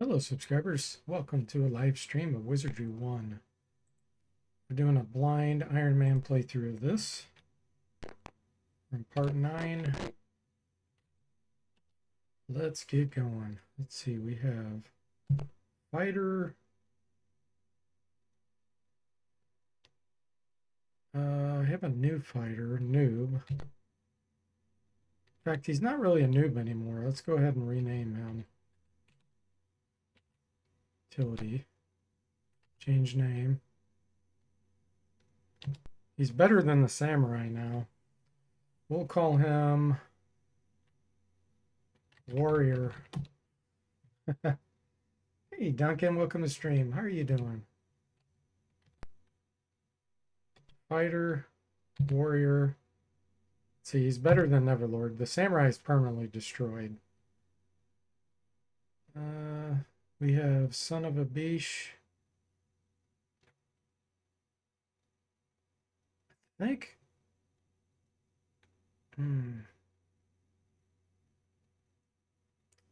Hello subscribers, welcome to a live stream of Wizardry 1. We're doing a blind Iron Man playthrough of this. We're in part 9. Let's get going. Let's see, we have Fighter. I have a new fighter, Noob. In fact, he's not really a noob anymore. Let's go ahead and rename him. Utility. Change name. He's better than the Samurai now. We'll call him Warrior. Hey Duncan, welcome to stream. How are you doing? Fighter, Warrior. See, he's better than Neverlord. The Samurai is permanently destroyed. We have Son of a Beesh. I think. I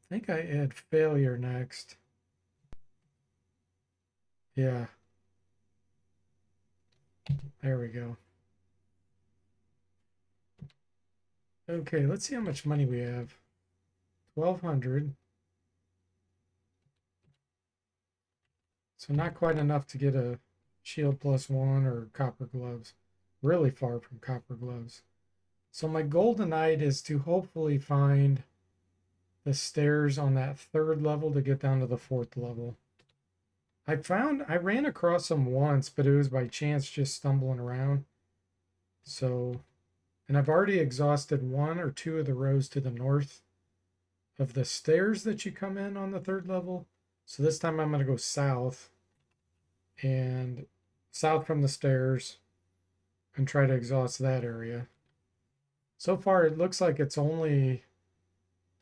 think I add Failure next. Yeah. There we go. Okay, let's see how much money we have. 1,200. So not quite enough to get a shield +1 or copper gloves. Really far from copper gloves. So my goal tonight is to hopefully find the stairs on that 3rd level to get down to the 4th level. I ran across them once, but it was by chance just stumbling around. So, and I've already exhausted 1 or 2 of the rows to the north of the stairs that you come in on the 3rd level. So this time I'm going to go south and south from the stairs and try to exhaust that area. So far it looks like it's only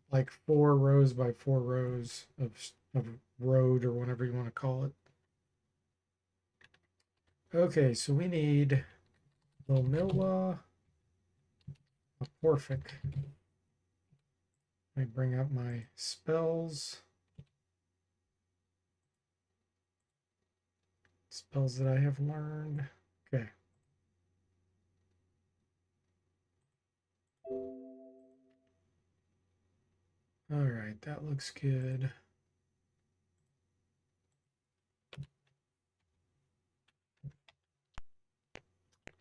like 4 rows by 4 rows of road or whatever you want to call it. Okay, so we need Lomilwa, a Porfic. Let me bring up my spells. Spells that I have learned. Okay. All right, that looks good.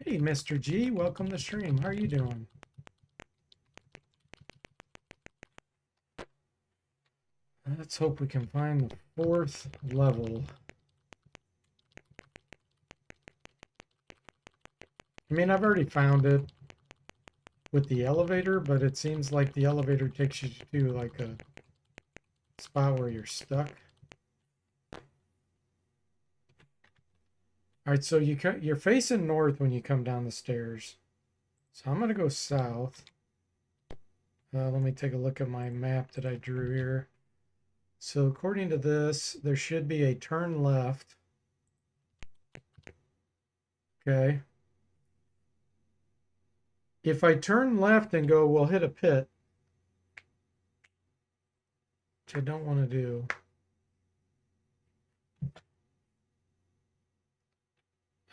Hey, Mr. G, welcome to stream. How are you doing? Let's hope we can find the 4th level. I mean, I've already found it with the elevator, but it seems like the elevator takes you to like a spot where you're stuck. All right, so you're facing north when you come down the stairs. So I'm going to go south. Let me take a look at my map that I drew here. So according to this, there should be a turn left. Okay. If I turn left and go, we'll hit a pit, which I don't want to do.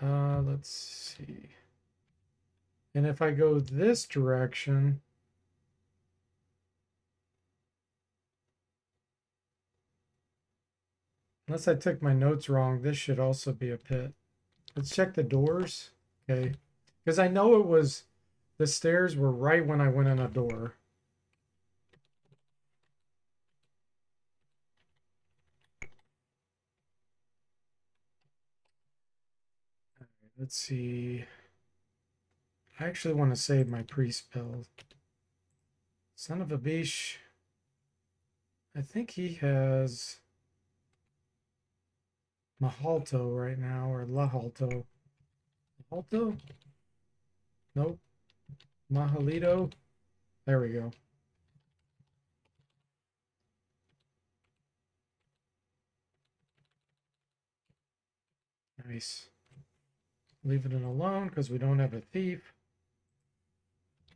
Let's see. And if I go this direction, unless I took my notes wrong, this should also be a pit. Let's check the doors. Okay. Because I know the stairs were right when I went in a door. Let's see. I actually want to save my pre-spell. Son of a Beesh. I think he has Mahalto right now, or Lahalto. Mahalto? Nope. Mahalito. There we go. Nice. Leaving it alone because we don't have a thief.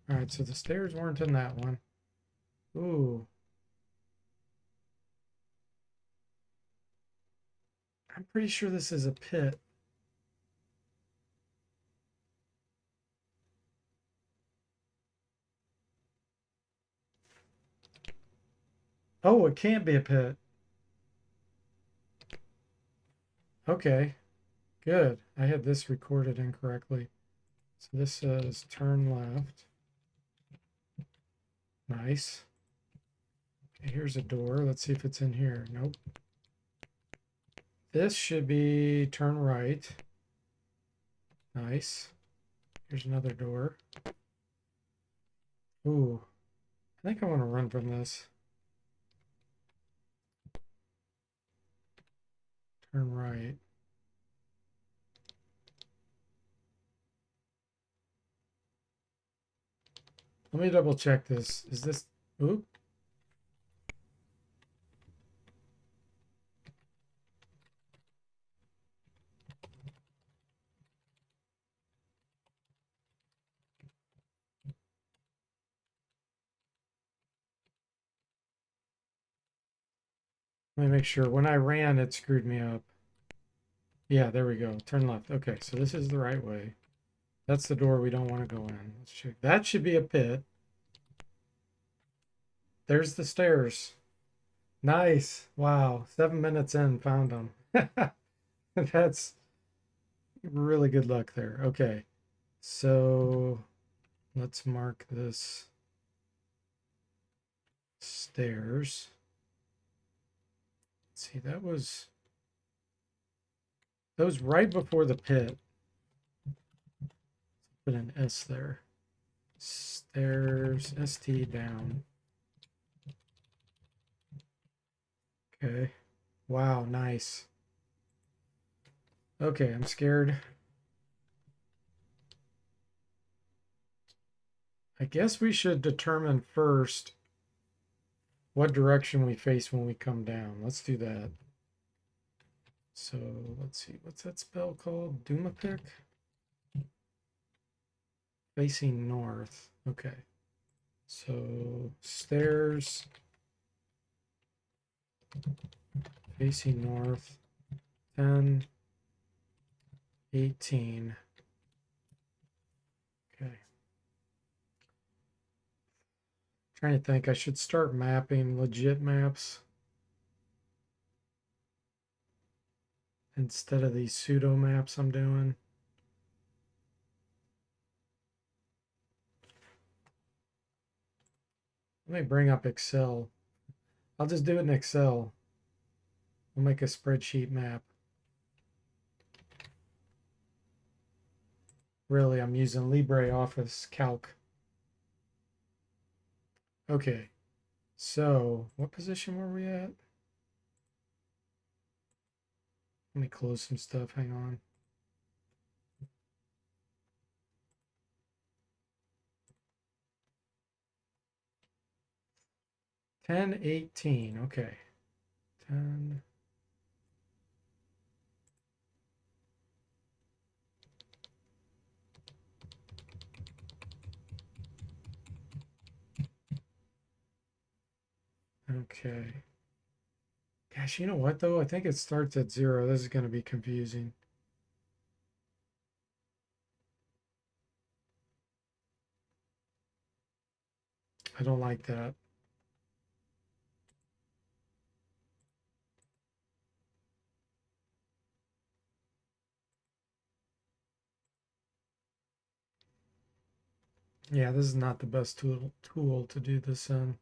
All right, so the stairs weren't in that one. Ooh. I'm pretty sure this is a pit. Oh, it can't be a pit. Okay, good. I had this recorded incorrectly. So this says turn left. Nice. Okay, here's a door. Let's see if it's in here. Nope. This should be turn right. Nice. Here's another door. Ooh, I think I want to run from this. Turn right. Let me double check this. Is this... Oop. Let me make sure. When I ran, it screwed me up. Yeah, there we go. Turn left. Okay, so this is the right way. That's the door we don't want to go in. Let's check. That should be a pit. There's the stairs. Nice. Wow. 7 minutes in, found them. That's really good luck there. Okay. So let's mark this stairs. Let's see, that was right before the pit. Put an S there. Stairs, ST down. Okay. Wow, nice. Okay, I'm scared. I guess we should determine first what direction we face when we come down. Let's do that. So let's see, what's that spell called? Dumapic? Facing north. Okay. So stairs facing north. 10, 18. Okay. Trying to think, I should start mapping legit maps instead of these pseudo maps I'm doing. Let me bring up Excel. I'll just do it in Excel. We'll make a spreadsheet map. Really, I'm using LibreOffice Calc. Okay, so what position were we at? Let me close some stuff. Hang on. Ten 18. Okay. 10. Okay. Gosh, you know what though? I think it starts at 0. This is going to be confusing. I don't like that. Yeah, this is not the best tool to do this in.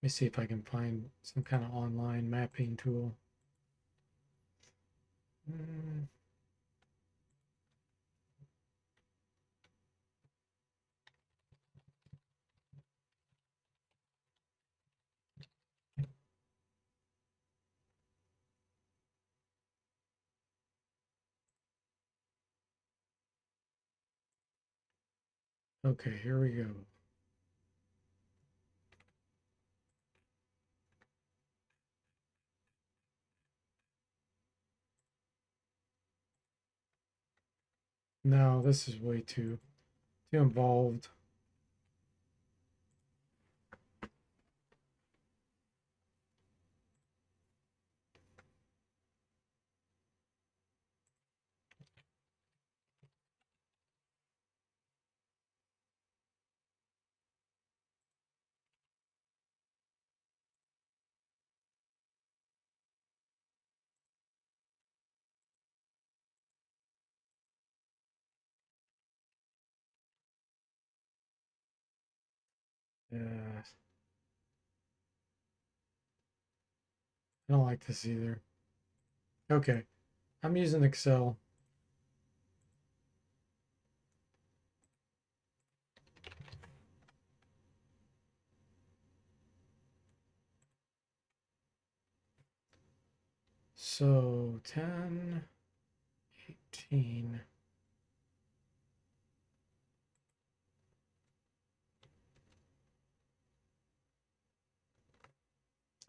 Let me see if I can find some kind of online mapping tool. Okay, here we go. No, this is way too involved. Yeah, I don't like this either. Okay, I'm using Excel. So 10, 18.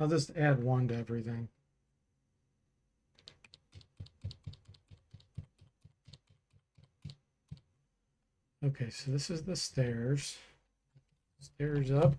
I'll just add 1 to everything. Okay, so this is the stairs. Stairs up.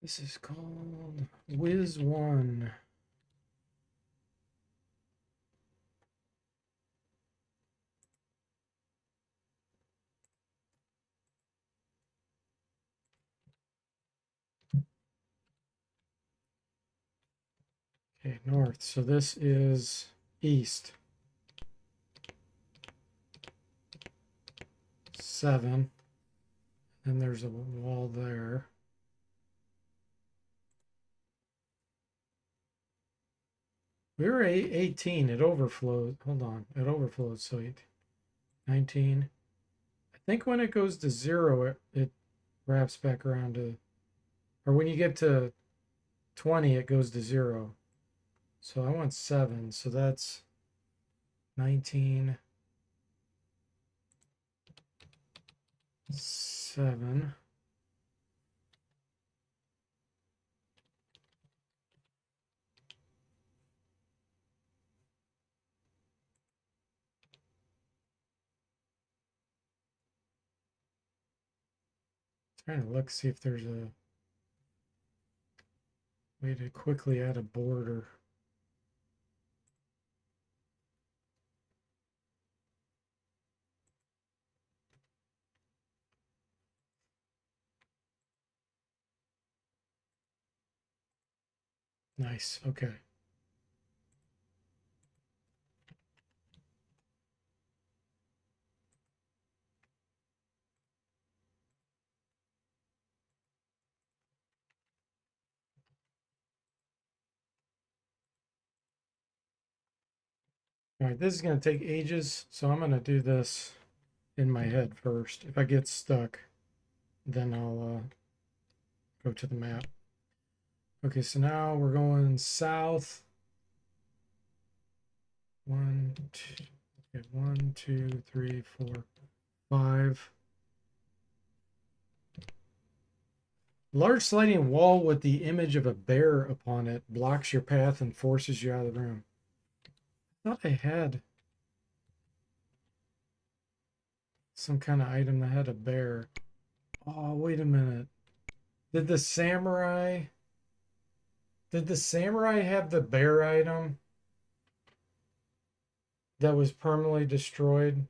This is called Wiz 1. Okay, north. So this is east. 7. And there's a wall there. We were 18. It overflows. Hold on. It overflows. So 19. I think when it goes to 0, it wraps back around to, or when you get to 20, it goes to 0. So I want 7. So that's 19. 7. Trying to look, see if there's a way to quickly add a border. Nice. Okay. All right, this is going to take ages, so I'm going to do this in my head first. If I get stuck, then I'll go to the map. Okay, so now we're going south. 1, 2, okay, 1, 2, 3, 4, 5. Large sliding wall with the image of a bear upon it blocks your path and forces you out of the room. I thought I had some kind of item that had a bear. Oh, wait a minute. Did the samurai have the bear item that was permanently destroyed?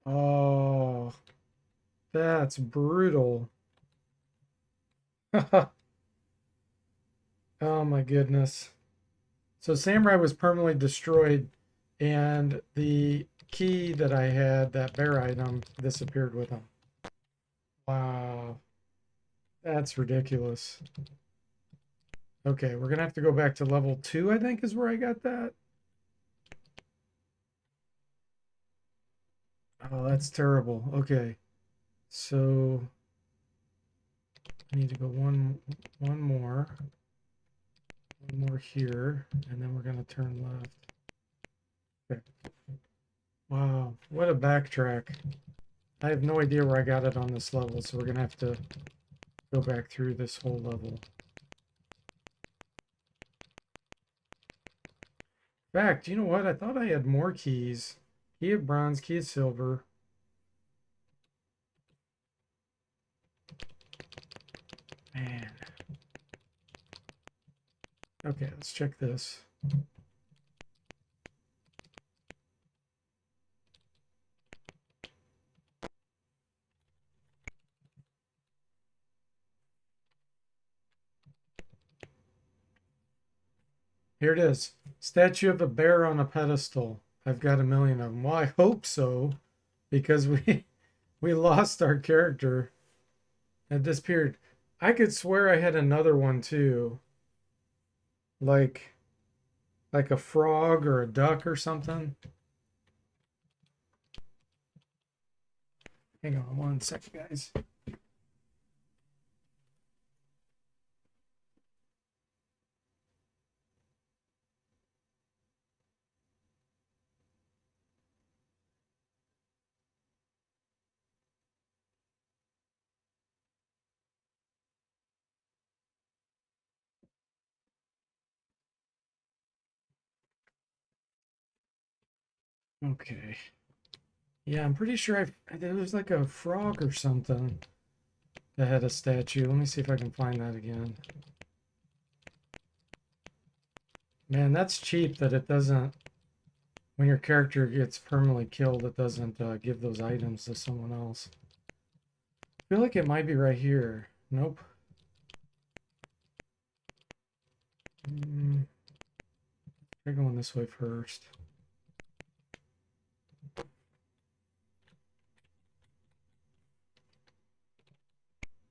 Oh, that's brutal. Oh my goodness. So Samurai was permanently destroyed, and the key that I had, that bear item, disappeared with him. Wow. That's ridiculous. Okay, we're gonna have to go back to level 2, I think is where I got that. Oh, that's terrible. Okay. So I need to go one more. here, and then we're going to turn left. Okay. Wow, what a backtrack. I have no idea where I got it on this level, so we're going to have to go back through this whole level. In fact, you know what? I thought I had more keys. Key of bronze, key of silver. Man. Okay, let's check this. Here it is. Statue of a bear on a pedestal. I've got a million of them. Well, I hope so, because we lost our character at this period. I could swear I had another one too. Like a frog or a duck or something. Hang on one second, guys. Okay. Yeah, I'm pretty sure there was like a frog or something that had a statue. Let me see if I can find that again. Man, that's cheap that it doesn't, when your character gets permanently killed, it doesn't give those items to someone else. I feel like it might be right here. Nope. Try going this way first.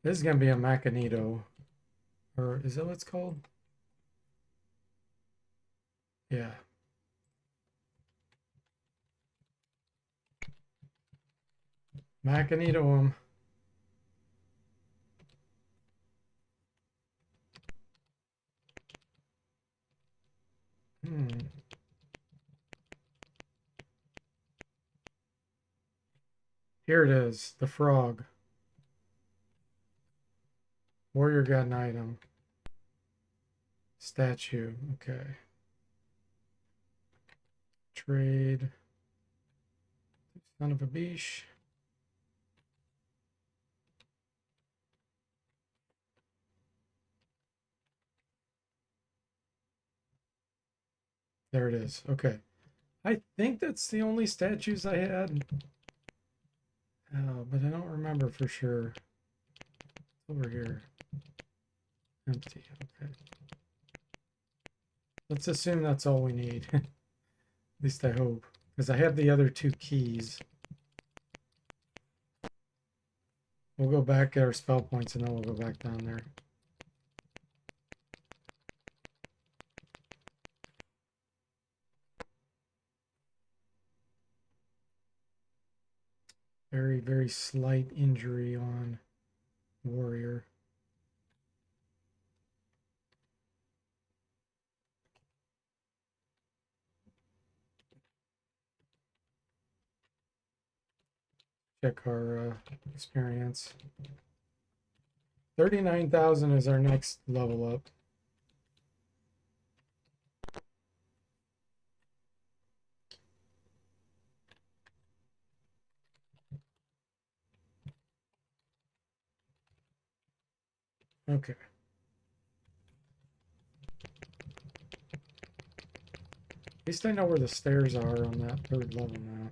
This is going to be a Magneto. Or is that what it's called? Yeah. Magneto. Here it is. The frog. Warrior got an item. Statue. Okay. Trade. Son of a beesh. There it is. Okay. I think that's the only statues I had. Oh, but I don't remember for sure. Over here. Empty. Okay. Let's assume that's all we need. At least I hope. Because I have the other two keys. We'll go back at our spell points and then we'll go back down there. Very, very slight injury on warrior. Check our experience. 39,000 is our next level up. Okay. At least I know where the stairs are on that third level now.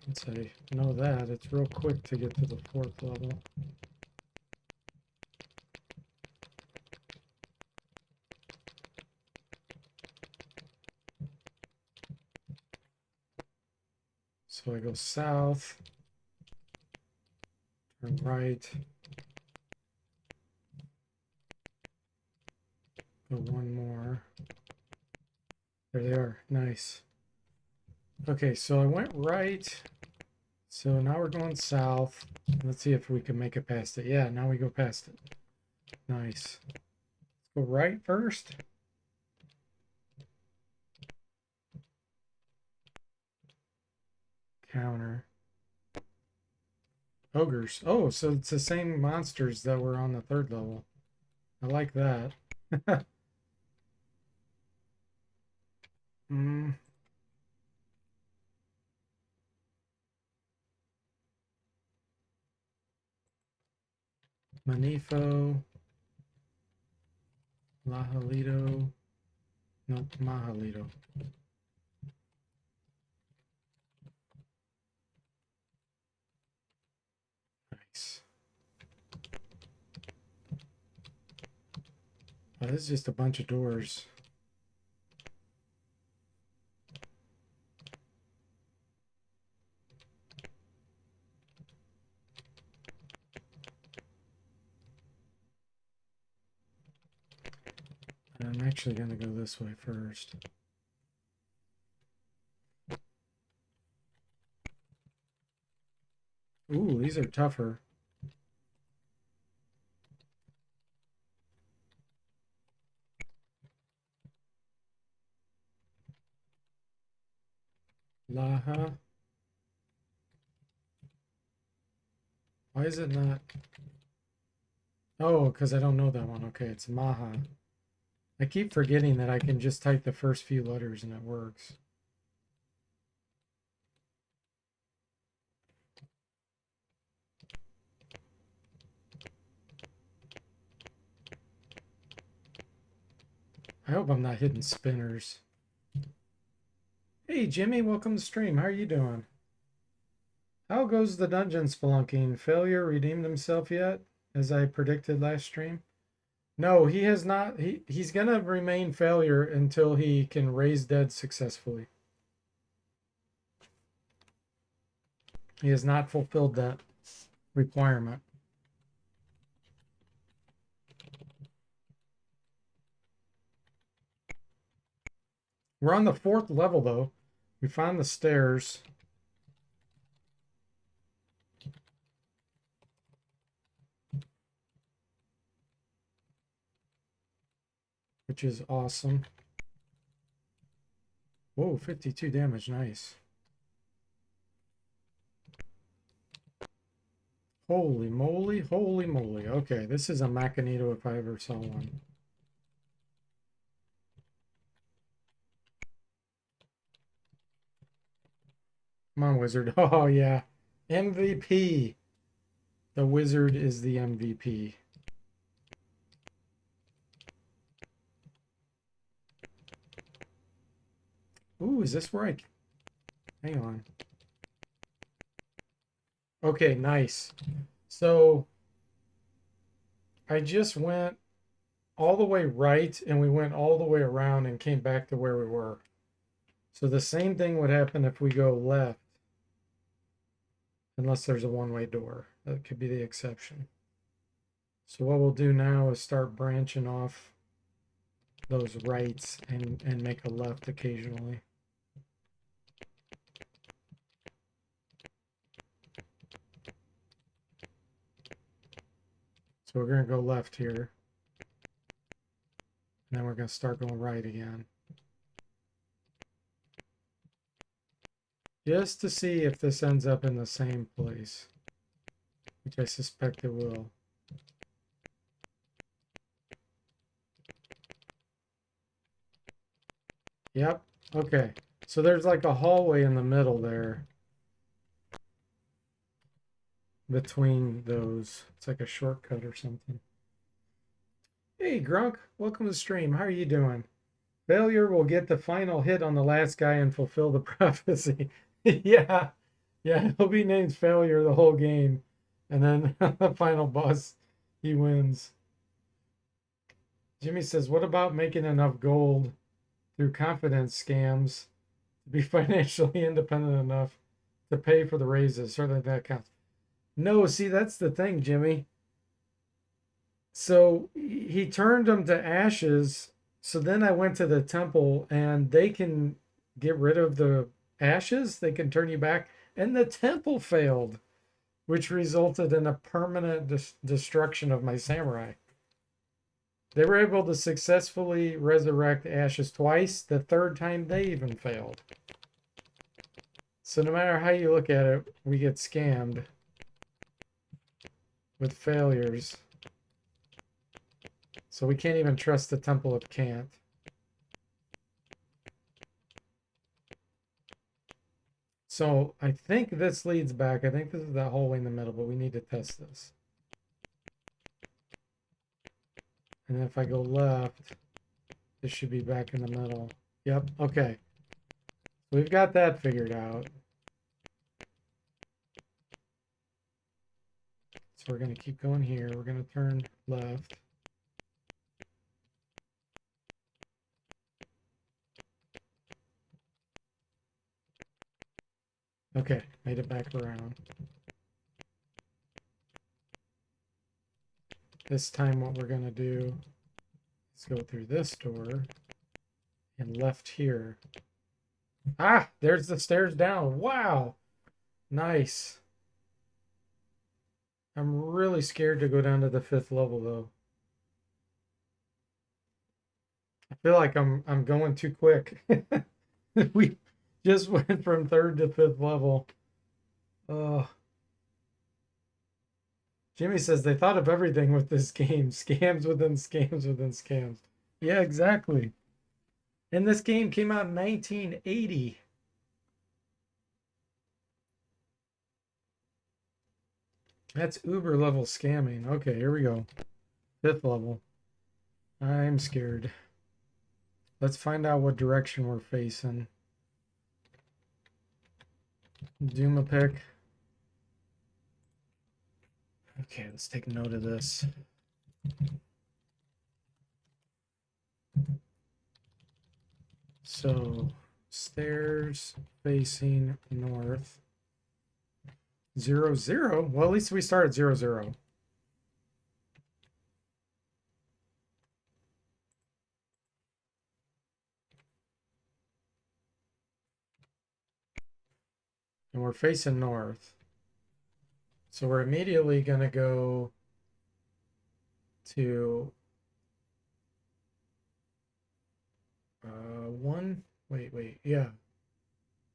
Once I know that, it's real quick to get to the fourth level. So I go south, turn right, go one more. There they are. Nice. Okay, so I went right. So now we're going south. Let's see if we can make it past it. Yeah, now we go past it. Nice. Let's go right first. Counter. Ogres. Oh, so it's the same monsters that were on the third level. I like that. mm. Manifo. Lajalito. No, Majalito. Nice. Oh, this is just a bunch of doors. I'm actually going to go this way first. Ooh, these are tougher. Laha. Why is it not? Oh, because I don't know that one. Okay, it's Maha. I keep forgetting that I can just type the first few letters and it works. I hope I'm not hitting spinners. Hey, Jimmy, welcome to stream. How are you doing? How goes the dungeon spelunking? Failure redeemed himself yet, as I predicted last stream? No, he has not. He's gonna remain failure until he can raise dead successfully. He has not fulfilled that requirement. We're on the 4th level though. We found the stairs. Which is awesome. Whoa, 52 damage, nice. Holy moly, holy moly. Okay, this is a Machinito if I ever saw one. Come on, Wizard. Oh, yeah. MVP. The Wizard is the MVP. Ooh, is this where I... Hang on. Okay, nice. So, I just went all the way right, and we went all the way around and came back to where we were. So the same thing would happen if we go left. Unless there's a one-way door. That could be the exception. So what we'll do now is start branching off those rights and make a left occasionally. So we're going to go left here. And then we're going to start going right again. Just to see if this ends up in the same place. Which I suspect it will. Yep. Okay. So there's like a hallway in the middle there. Between those. It's like a shortcut or something. Hey, Grunk. Welcome to the stream. How are you doing? Failure will get the final hit on the last guy and fulfill the prophecy. Yeah. Yeah, he'll be named Failure the whole game. And then the final boss, he wins. Jimmy says, what about making enough gold through confidence scams to be financially independent enough to pay for the raises? Certainly that counts. No, see, that's the thing, Jimmy. So he turned them to ashes. So then I went to the temple and they can get rid of the ashes. They can turn you back. And the temple failed, which resulted in a permanent destruction of my samurai. They were able to successfully resurrect ashes twice. The third time they even failed. So no matter how you look at it, we get scammed with failures. So we can't even trust the Temple of Cant. So I think this leads back. I think this is that hallway in the middle, but we need to test this. And if I go left, this should be back in the middle. Yep, okay. So we've got that figured out. So we're going to keep going here. We're going to turn left. Okay, made it back around. This time what we're going to do is go through this door and left here. Ah, there's the stairs down. Wow. Nice. I'm really scared to go down to the 5th level though. I feel like I'm going too quick. We just went from 3rd to 5th level. Oh. Jimmy says they thought of everything with this game. Scams within scams within scams. Yeah, exactly. And this game came out in 1980. That's uber level scamming. Okay, here we go. 5th level. I'm scared. Let's find out what direction we're facing. Doom a pick. Okay, let's take note of this. So, stairs facing north. 0, 0. Well, at least we start at 0, 0. And we're facing north. So we're immediately going to go to 1. Wait. Yeah.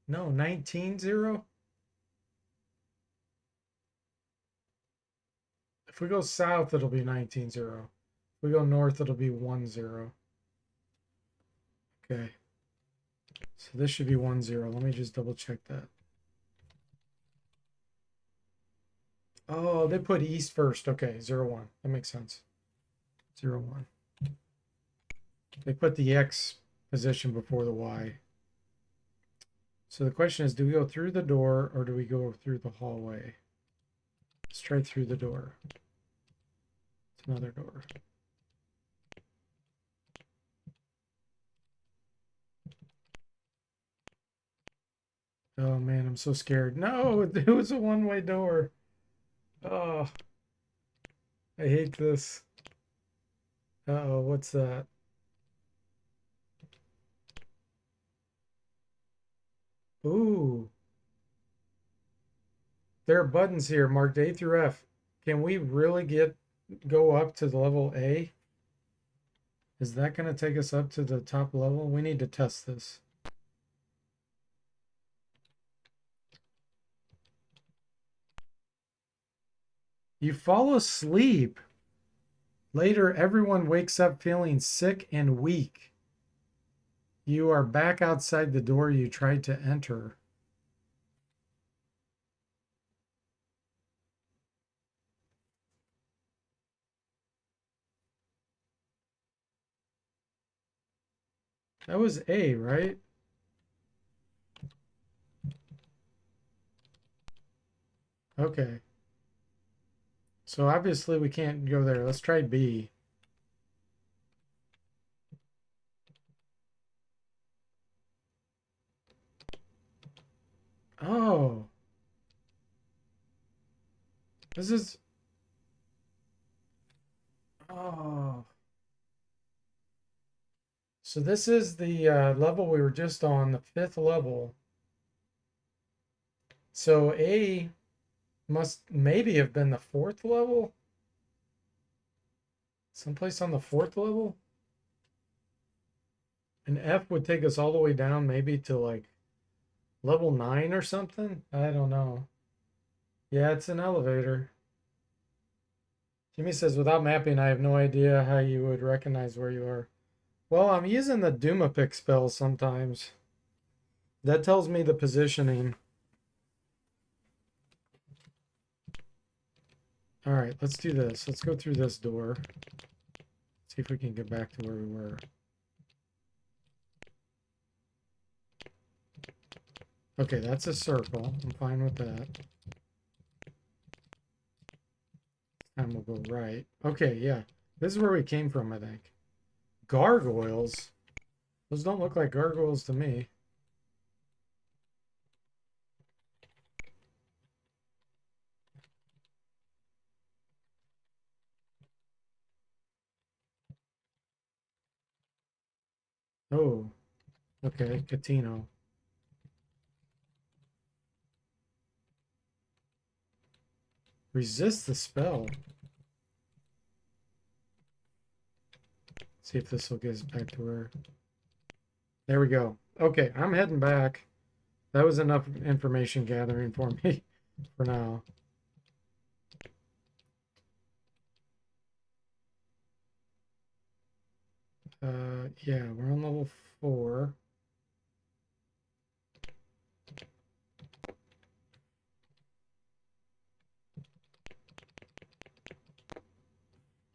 No, 19, 0. If we go south, it'll be 19, 0. If we go north, it'll be 1, 0. Okay. So this should be 1, 0. Let me just double check that. Oh, they put east first. Okay, 0, 1. That makes sense. 0, 1. They put the X position before the Y. So the question is, do we go through the door or do we go through the hallway? Let's try through the door. It's another door. Oh man, I'm so scared. No, it was a one-way door. Oh, I hate this. Uh-oh, what's that? Ooh. There are buttons here marked A through F. Can we really go up to the level A? Is that going to take us up to the top level? We need to test this. You fall asleep. Later, everyone wakes up feeling sick and weak. You are back outside the door you tried to enter. That was A, right? Okay. So obviously we can't go there. Let's try B. Oh. This is... Oh. So this is the level we were just on, the 5th level. So A must maybe have been the 4th level. Someplace on the 4th level? An F would take us all the way down, maybe to like level 9 or something? I don't know. Yeah, it's an elevator. Jimmy says, without mapping, I have no idea how you would recognize where you are. Well, I'm using the Duma pick spell sometimes. That tells me the positioning. All right, let's do this. Let's go through this door. See if we can get back to where we were. Okay, that's a circle. I'm fine with that. And we'll go right. Okay, yeah. This is where we came from, I think. Gargoyles? Those don't look like gargoyles to me. Oh, okay. Catino. Resist the spell. See if this will get us back to where... There we go. Okay, I'm heading back. That was enough information gathering for me for now. Yeah, we're on level 4.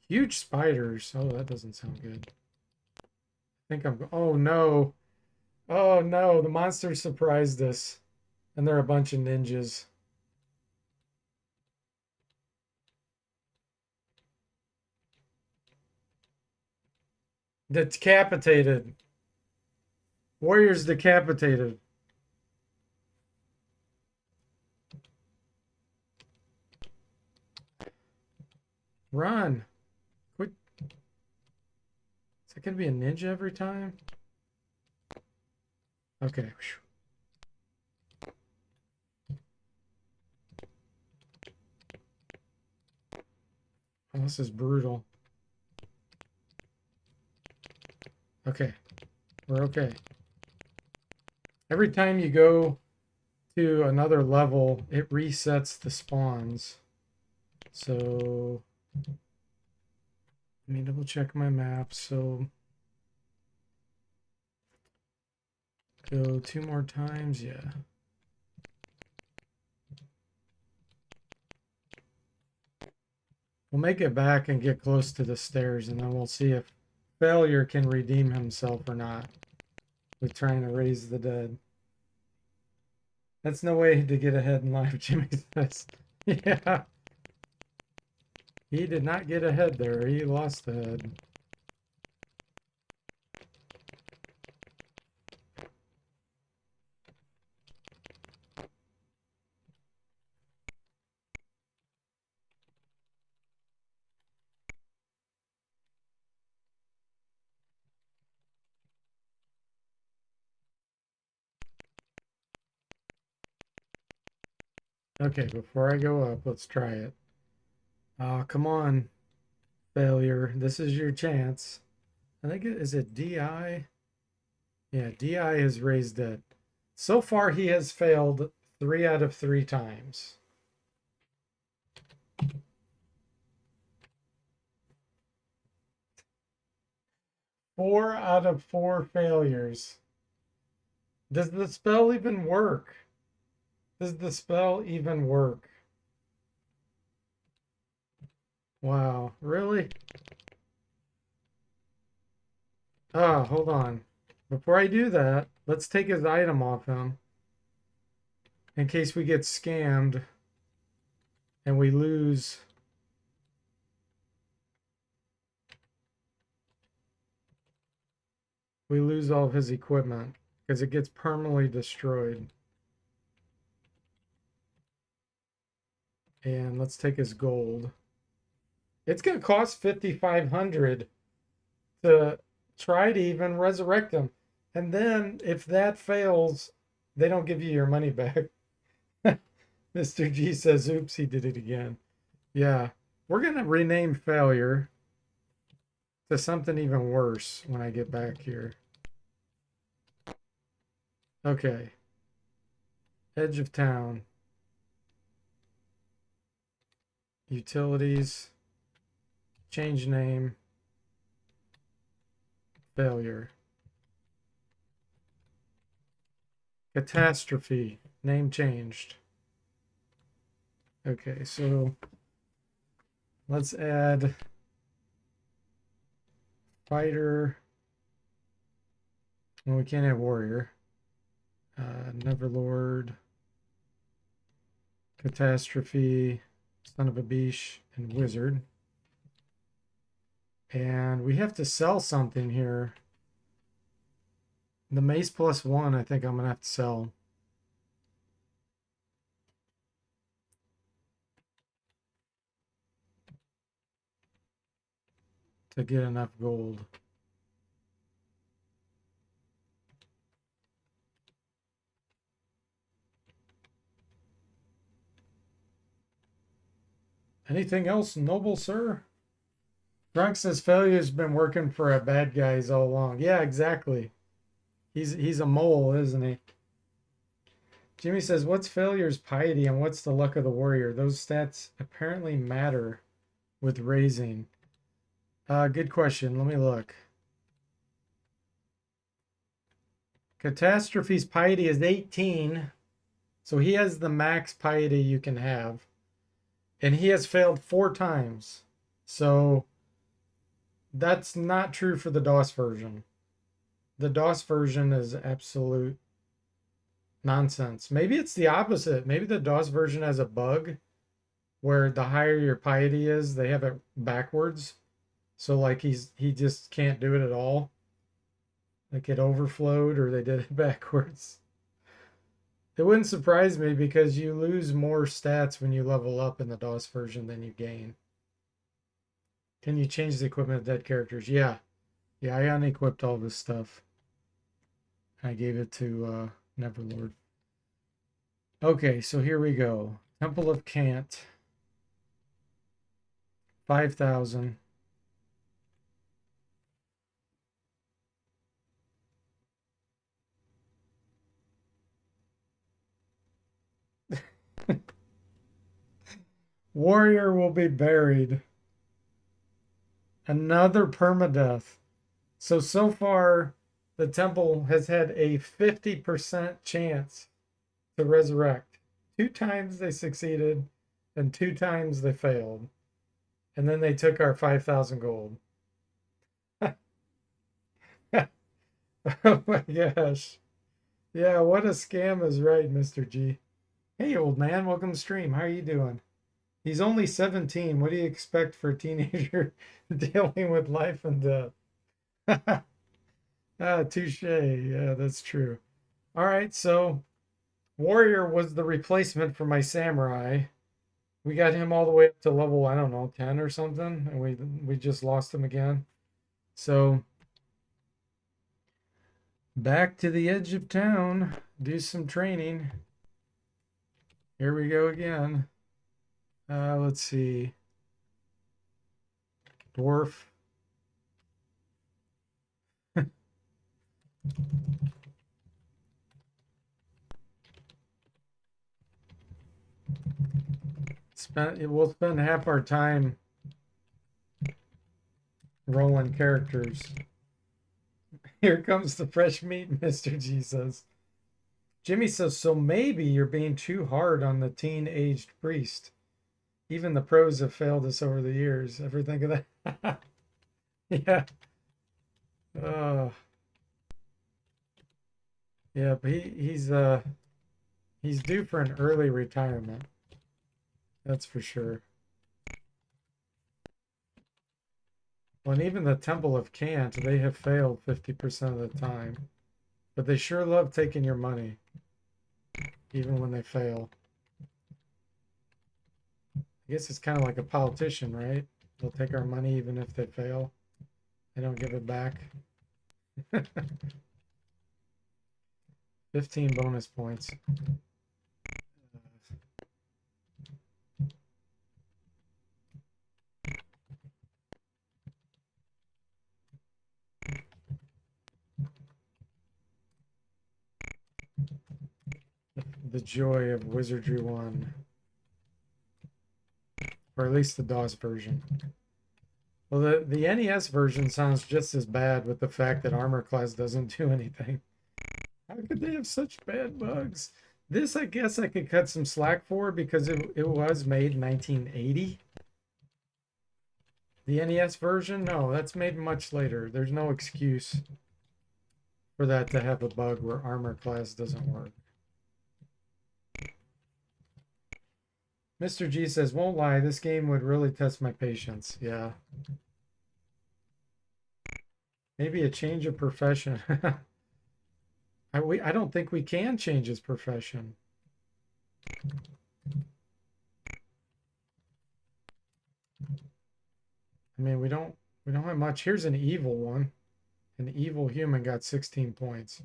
Huge spiders. Oh, that doesn't sound good. I think I'm... Oh, no. Oh, no. The monsters surprised us. And they're a bunch of ninjas. Decapitated. Warriors decapitated. Run. Quit. Is that going to be a ninja every time? Okay. Oh, this is brutal. Okay. We're okay. Every time you go to another level, it resets the spawns. So let me double check my map. So go 2 more times. Yeah. We'll make it back and get close to the stairs, and then we'll see if failure can redeem himself or not with trying to raise the dead. That's no way to get ahead in life, Jimmy says. Yeah. He did not get ahead there. He lost the head. Okay, before I go up, let's try it. Oh, come on, failure. This is your chance. I think is it DI? Yeah, DI has raised it. So far, he has failed 3 out of 3 times. Four out of 4 failures. Does the spell even work? Does the spell even work? Wow, really? Ah, hold on. Before I do that, let's take his item off him in case we get scammed and we lose. We lose all of his equipment because it gets permanently destroyed. And let's take his gold. It's going to cost 5,500 to try to even resurrect him. And then if that fails, they don't give you your money back. Mr. G says, oops, he did it again. Yeah, we're going to rename failure. to something even worse when I get back here. Okay. Edge of town. Utilities. Change name. Failure. Catastrophe. Name changed. Okay, so let's add fighter. Well, we can't have warrior. Neverlord. Catastrophe. Son of a Beesh. And wizard. And we have to sell something here. The mace +1, I think I'm going to have to sell. To get enough gold. Anything else, noble sir? Drunk says failure's been working for a bad guys all along. Yeah, exactly. He's a mole, isn't he? Jimmy says, what's failure's piety and what's the luck of the warrior? Those stats apparently matter with raising. Good question. Let me look. Catastrophe's piety is 18. So he has the max piety you can have. And he has failed 4 times. So that's not true for the DOS version. The DOS version is absolute nonsense. Maybe it's the opposite. Maybe the DOS version has a bug where the higher your piety is, they have it backwards. So like he just can't do it at all. Like it overflowed or they did it backwards. It wouldn't surprise me because you lose more stats when you level up in the DOS version than you gain. Can you change the equipment of dead characters? Yeah. Yeah, I unequipped all this stuff. I gave it to Neverlord. Okay, so here we go. Temple of Cant. 5,000. Warrior will be buried. Another permadeath. So far, the temple has had a 50% chance to resurrect. 2 times they succeeded, and 2 times they failed. And then they took our 5,000 gold. Oh my gosh. Yeah, what a scam is right, Mr. G. Hey, old man, welcome to stream. How are you doing? He's only 17. What do you expect for a teenager dealing with life and death? Touche. Yeah, that's true. All right, so Warrior was the replacement for my Samurai. We got him all the way up to level, I don't know, 10 or something, and we just lost him again. So back to the edge of town, do some training. Here we go again. Let's see. Dwarf. We'll spend half our time rolling characters. Here comes the fresh meat, Mr. G says. Jimmy says, so maybe you're being too hard on the teen-aged priest. Even the pros have failed us over the years. Ever think of that? Yeah. Yeah, but he's due for an early retirement. That's for sure. Well, and even the Temple of Cant, they have failed 50% of the time. But they sure love taking your money, even when they fail. I guess it's kind of like a politician, right? They'll take our money even if they fail. They don't give it back. 15 bonus points. the joy of Wizardry 1. Or at least the DOS version. Well, the NES version sounds just as bad with the fact that armor class doesn't do anything. How could they have such bad bugs? This, I guess I could cut some slack for because it was made in 1980. The NES version? No, that's made much later. There's no excuse for that to have a bug where armor class doesn't work. Mr. G says, won't lie, this game would really test my patience. Yeah. Maybe a change of profession. I don't think we can change his profession. I mean, we don't have much. Here's an evil one. An evil human got 16 points.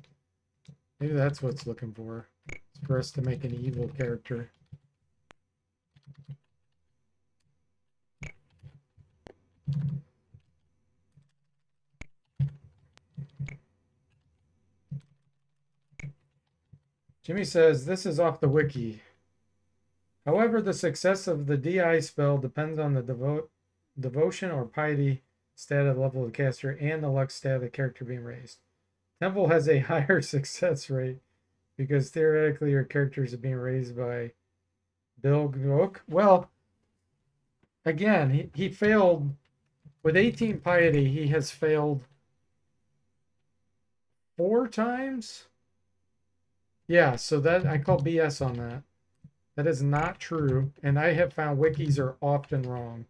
Maybe that's what it's looking for. It's for us to make an evil character. Jimmy says, this is off the wiki. However, the success of the DI spell depends on the devotion or piety stat at the level of the caster and the luck stat of the character being raised. Temple has a higher success rate because theoretically your characters are being raised by Bill Gook. Well, again, he failed with 18 piety. He has failed 4 times. Yeah, so that I call BS on that. That is not true, and I have found wikis are often wrong.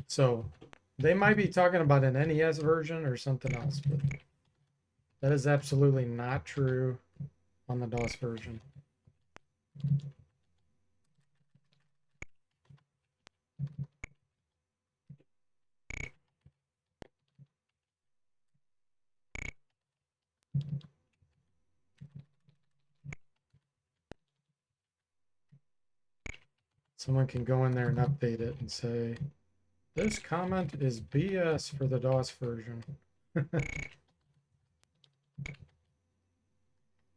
So they might be talking about an NES version or something else, but that is absolutely not true on the DOS version. Someone can go in there and update it and say, this comment is BS for the DOS version.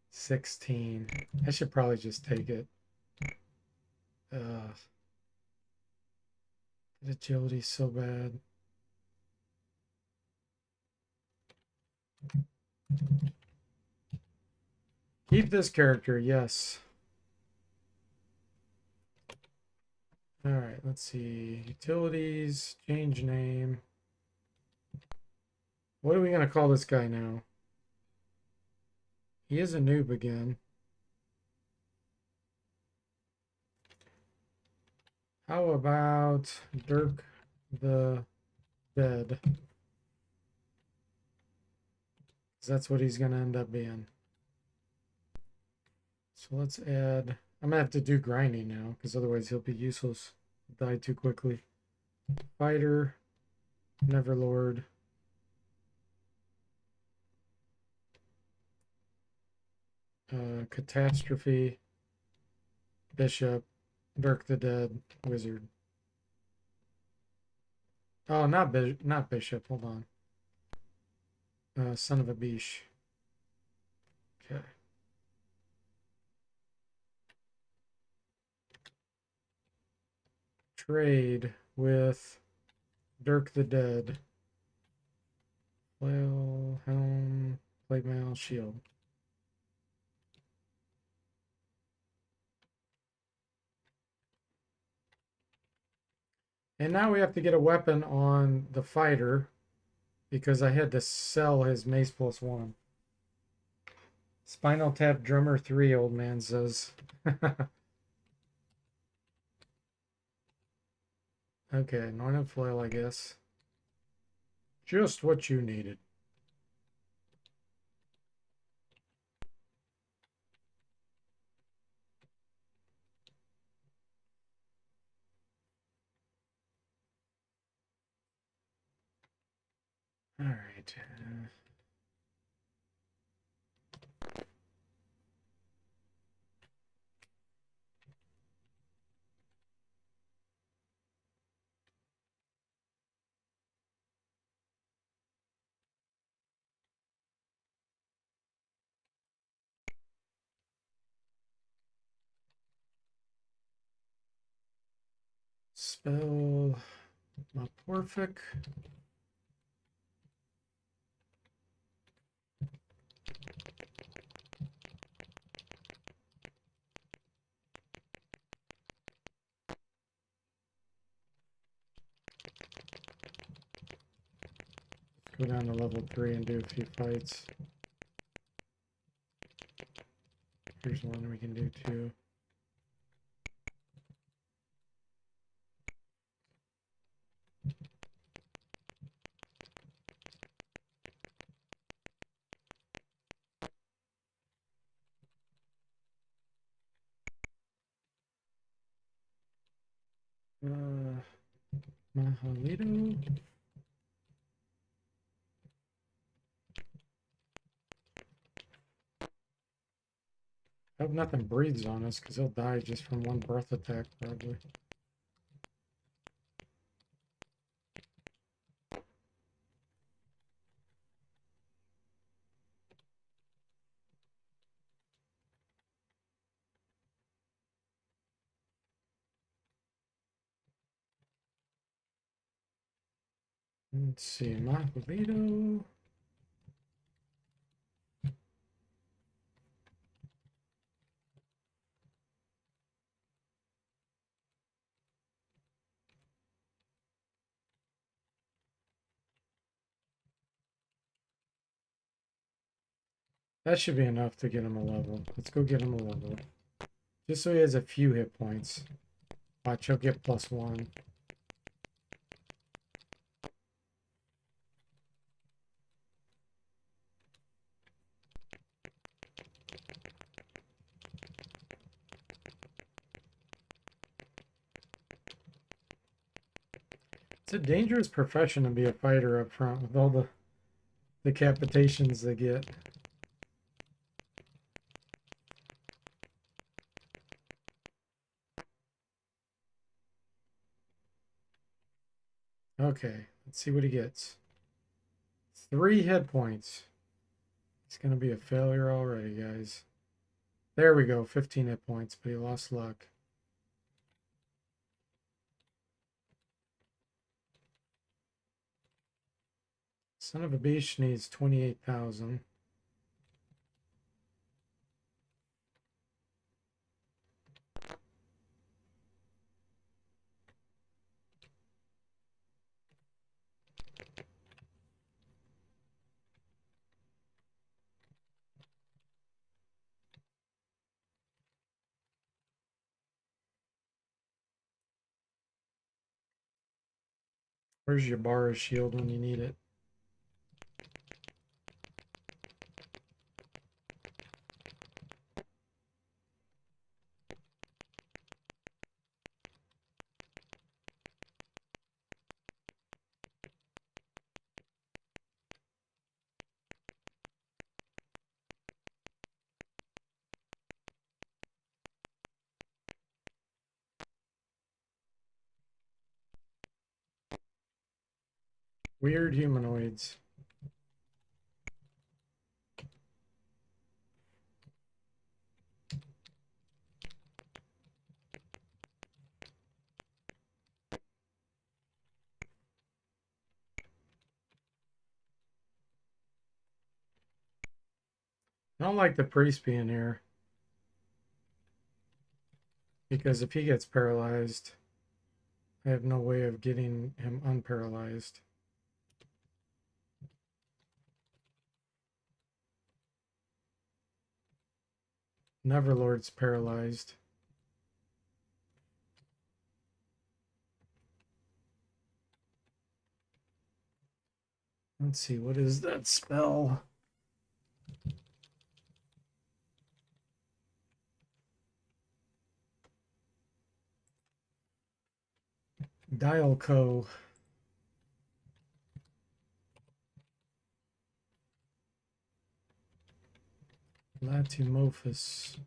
16. I should probably just take it. The agility's so bad. Keep this character, yes. All right, let's see. Utilities, change name. What are we going to call this guy now? He is a noob again. How about Dirk the Dead? Because that's what he's going to end up being. So let's add... I'm going to have to do grinding now, because otherwise he'll be useless. He'll die too quickly. Fighter, Neverlord. Catastrophe, Bishop, Dirk the Dead, Wizard. Oh, not Bishop. Hold on. Son of a Bish. Okay. Trade with Dirk the Dead. Flail, helm, plate mail, shield. And now we have to get a weapon on the fighter because I had to sell his mace +1. Spinal Tap Drummer 3, old man says. Okay, anointed flail, I guess. Just what you needed. All right. Spell Malefic. Go down to level 3 and do a few fights. Here's one we can do too. Mahalito. I hope nothing breathes on us, because he'll die just from one breath attack, probably. Let's see, Mahalito. That should be enough to get him a level. Let's go get him a level. Just so he has a few hit points. Watch, he'll get +1. It's a dangerous profession to be a fighter up front with all the decapitations they get. Okay, let's see what he gets. 3 hit points. It's going to be a failure already, guys. There we go, 15 hit points, but he lost luck. Son of a Beast needs 28,000. Where's your bar of shield when you need it? Weird humanoids. I don't like the priest being here. Because if he gets paralyzed, I have no way of getting him unparalyzed. Neverlord's paralyzed. Let's see, what is that spell? Dial Co. Latumofus.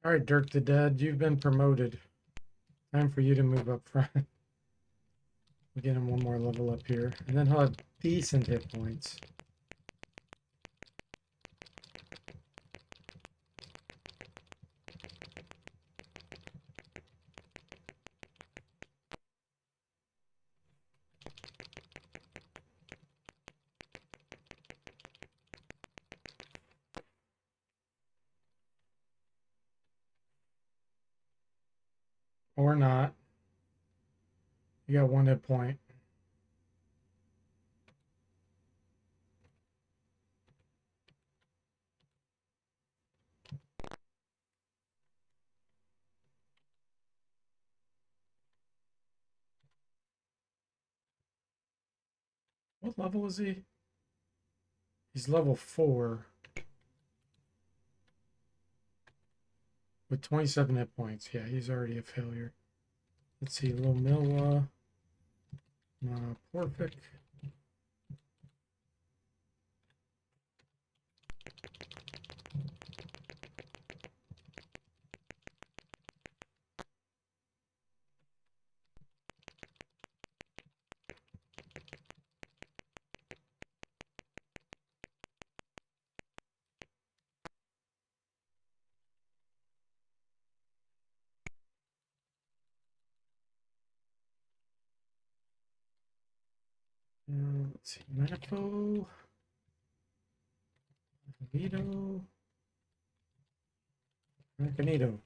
All right, Dirk the Dead, you've been promoted. Time for you to move up front. We'll get him one more level up here, and then he'll have decent hit points. Or not. You got one hit point. What level is he? He's level 4 with 27 hit points. Yeah, he's already a failure. Let's see, little Milwa, Porfic. Let's see, Manifo, Vito, Magneto.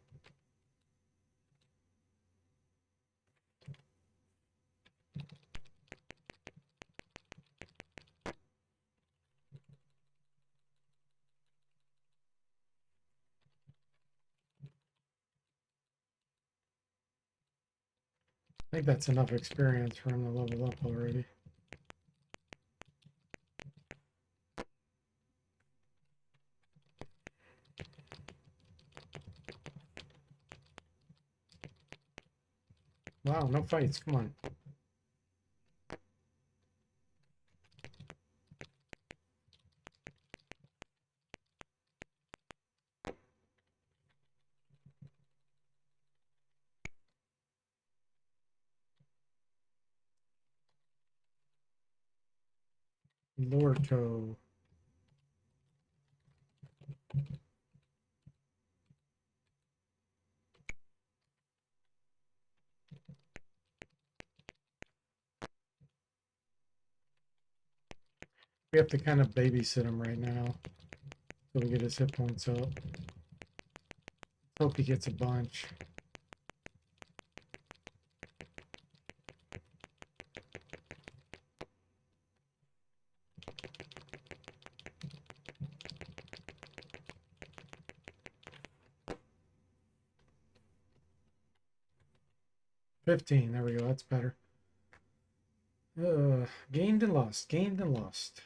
I think that's enough experience for him to level up already. Wow, no fights. Come on. Lorto. We have to kind of babysit him right now so we get his hit points up. Hope he gets a bunch. $15. There we go. That's better. Gained and lost. Gained and lost.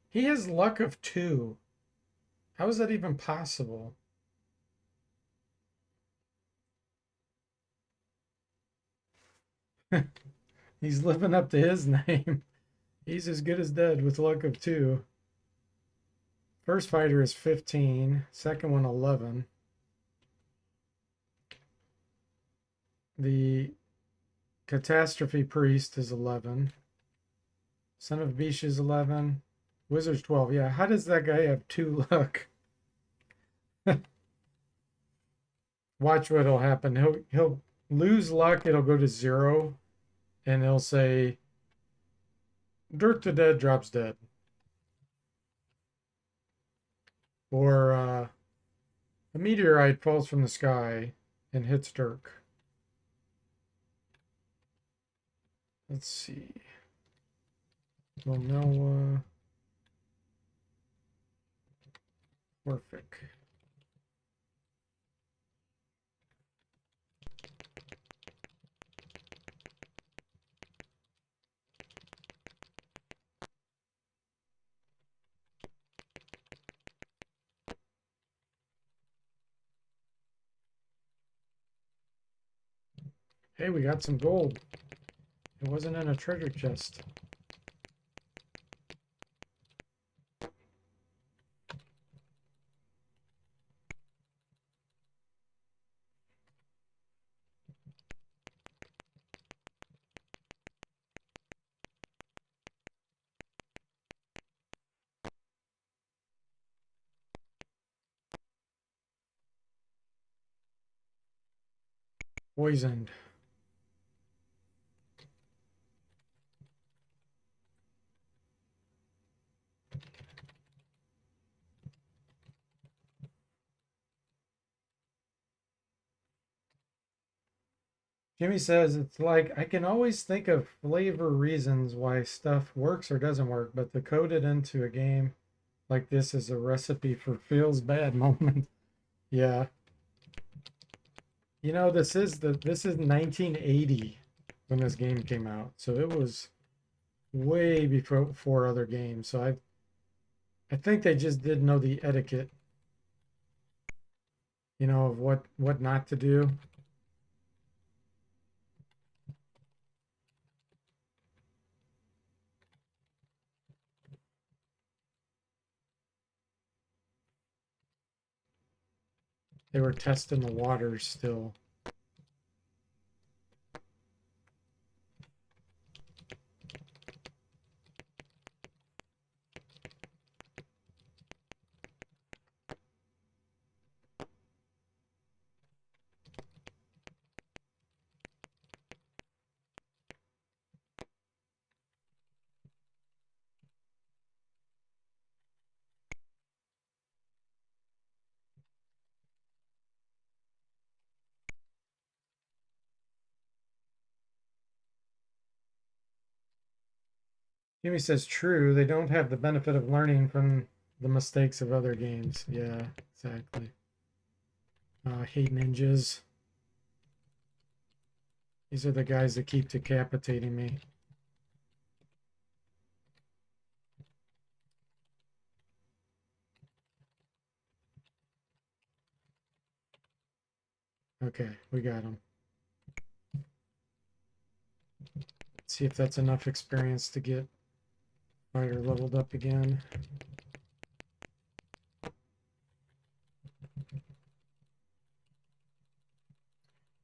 He has luck of 2. How is that even possible? He's living up to his name. He's as good as dead with luck of 2. First fighter is 15. Second one, 11. The Catastrophe Priest is 11. Son of Bish is 11. Wizard's 12. Yeah, how does that guy have 2 luck? Watch what'll happen. He'll lose luck. It'll go to 0, and he'll say, "Dirt the Dead drops dead," or a meteorite falls from the sky and hits Dirk. Let's see. Well, no, Perfect. Hey, we got some gold. It wasn't in a treasure chest. Poisoned. Jimmy says it's like I can always think of flavor reasons why stuff works or doesn't work, but to code it into a game like this is a recipe for feels bad moment. Yeah. You know, this is 1980 when this game came out. So it was way before other games. So I think they just didn't know the etiquette, of what not to do. They were testing the waters still. Jimmy says true. They don't have the benefit of learning from the mistakes of other games. Yeah, exactly. I hate ninjas. These are the guys that keep decapitating me. Okay, we got them. Let's see if that's enough experience to get fighter leveled up again.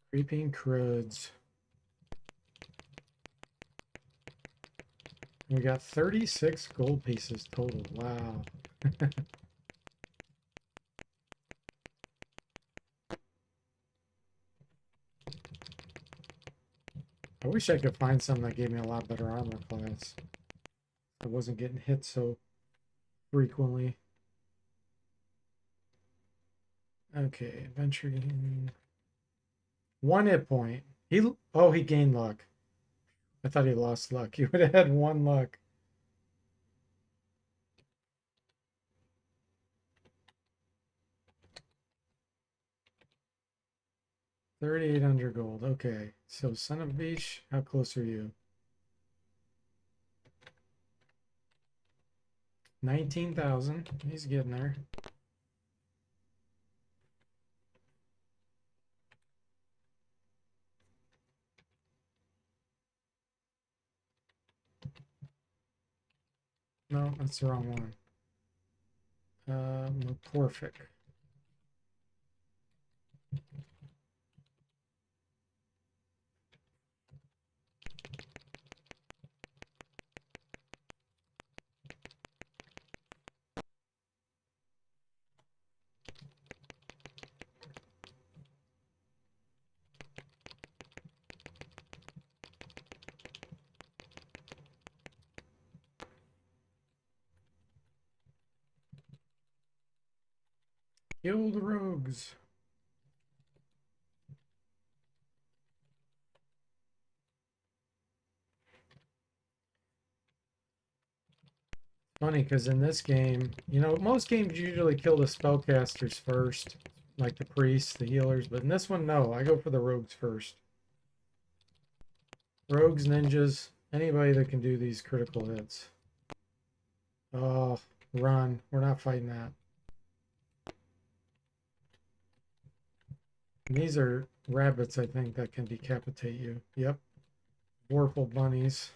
Creeping cruds. We got 36 gold pieces total. Wow. I wish I could find something that gave me a lot better armor class. I wasn't getting hit so frequently. Okay, adventure game. 1 hit point. He gained luck. I thought he lost luck. He would have had 1 luck. $3,800 gold. Okay, so son of a bitch, how close are you? 19,000. He's getting there. No, that's the wrong one. Morphic. Kill the rogues. Funny, because in this game, most games usually kill the spellcasters first, like the priests, the healers, but in this one, no, I go for the rogues first. Rogues, ninjas, anybody that can do these critical hits. Oh, run. We're not fighting that. And these are rabbits, I think, that can decapitate you. Yep. Vorpal bunnies.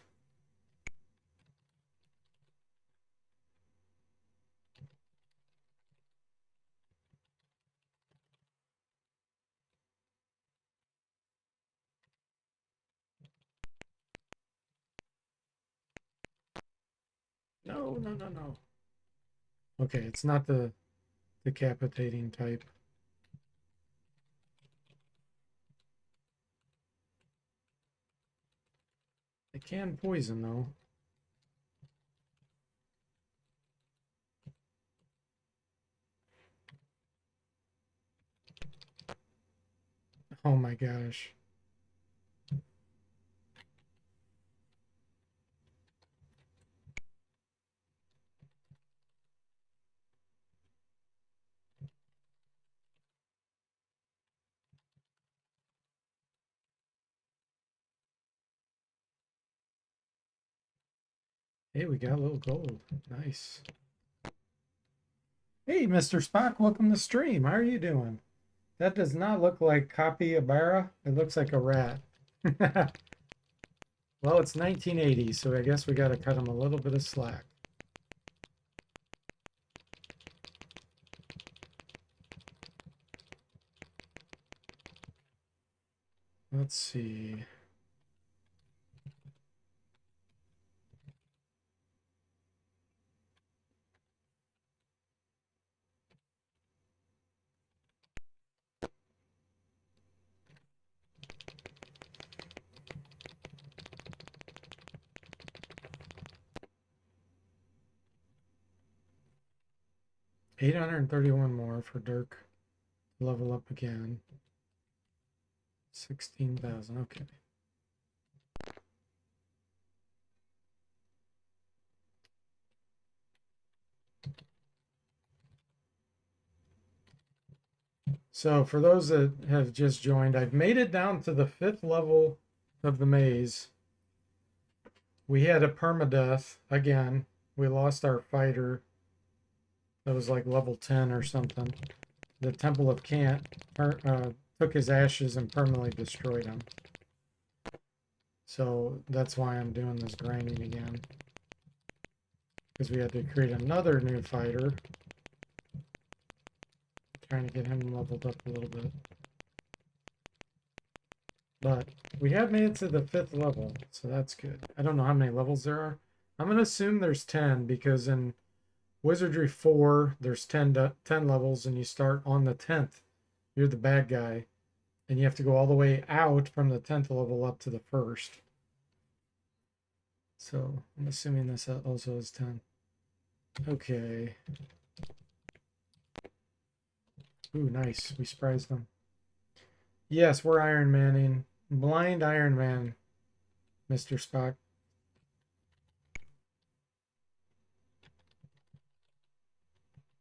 No, no, no, no. Okay, it's not the decapitating type. It can poison though. Oh my gosh. Hey, we got a little gold. Nice. Hey, Mr. Spock, welcome to stream. How are you doing? That does not look like capybara. It looks like a rat. Well, it's 1980, so I guess we got to cut him a little bit of slack. Let's see. $831 more for Dirk to level up again. 16,000. Okay. So for those that have just joined, I've made it down to the 5th level of the maze. We had a permadeath again. We lost our fighter. That was like level 10 or something. The Temple of Cant took his ashes and permanently destroyed him. So that's why I'm doing this grinding again. Because we had to create another new fighter. Trying to get him leveled up a little bit. But we have made it to the 5th level, so that's good. I don't know how many levels there are. I'm going to assume there's 10 because in Wizardry 4, there's 10 levels and you start on the 10th. You're the bad guy. And you have to go all the way out from the 10th level up to the 1st. So I'm assuming this also is 10. Okay. Ooh, nice. We surprised them. Yes, we're Iron Manning. Blind Iron Man, Mr. Spock.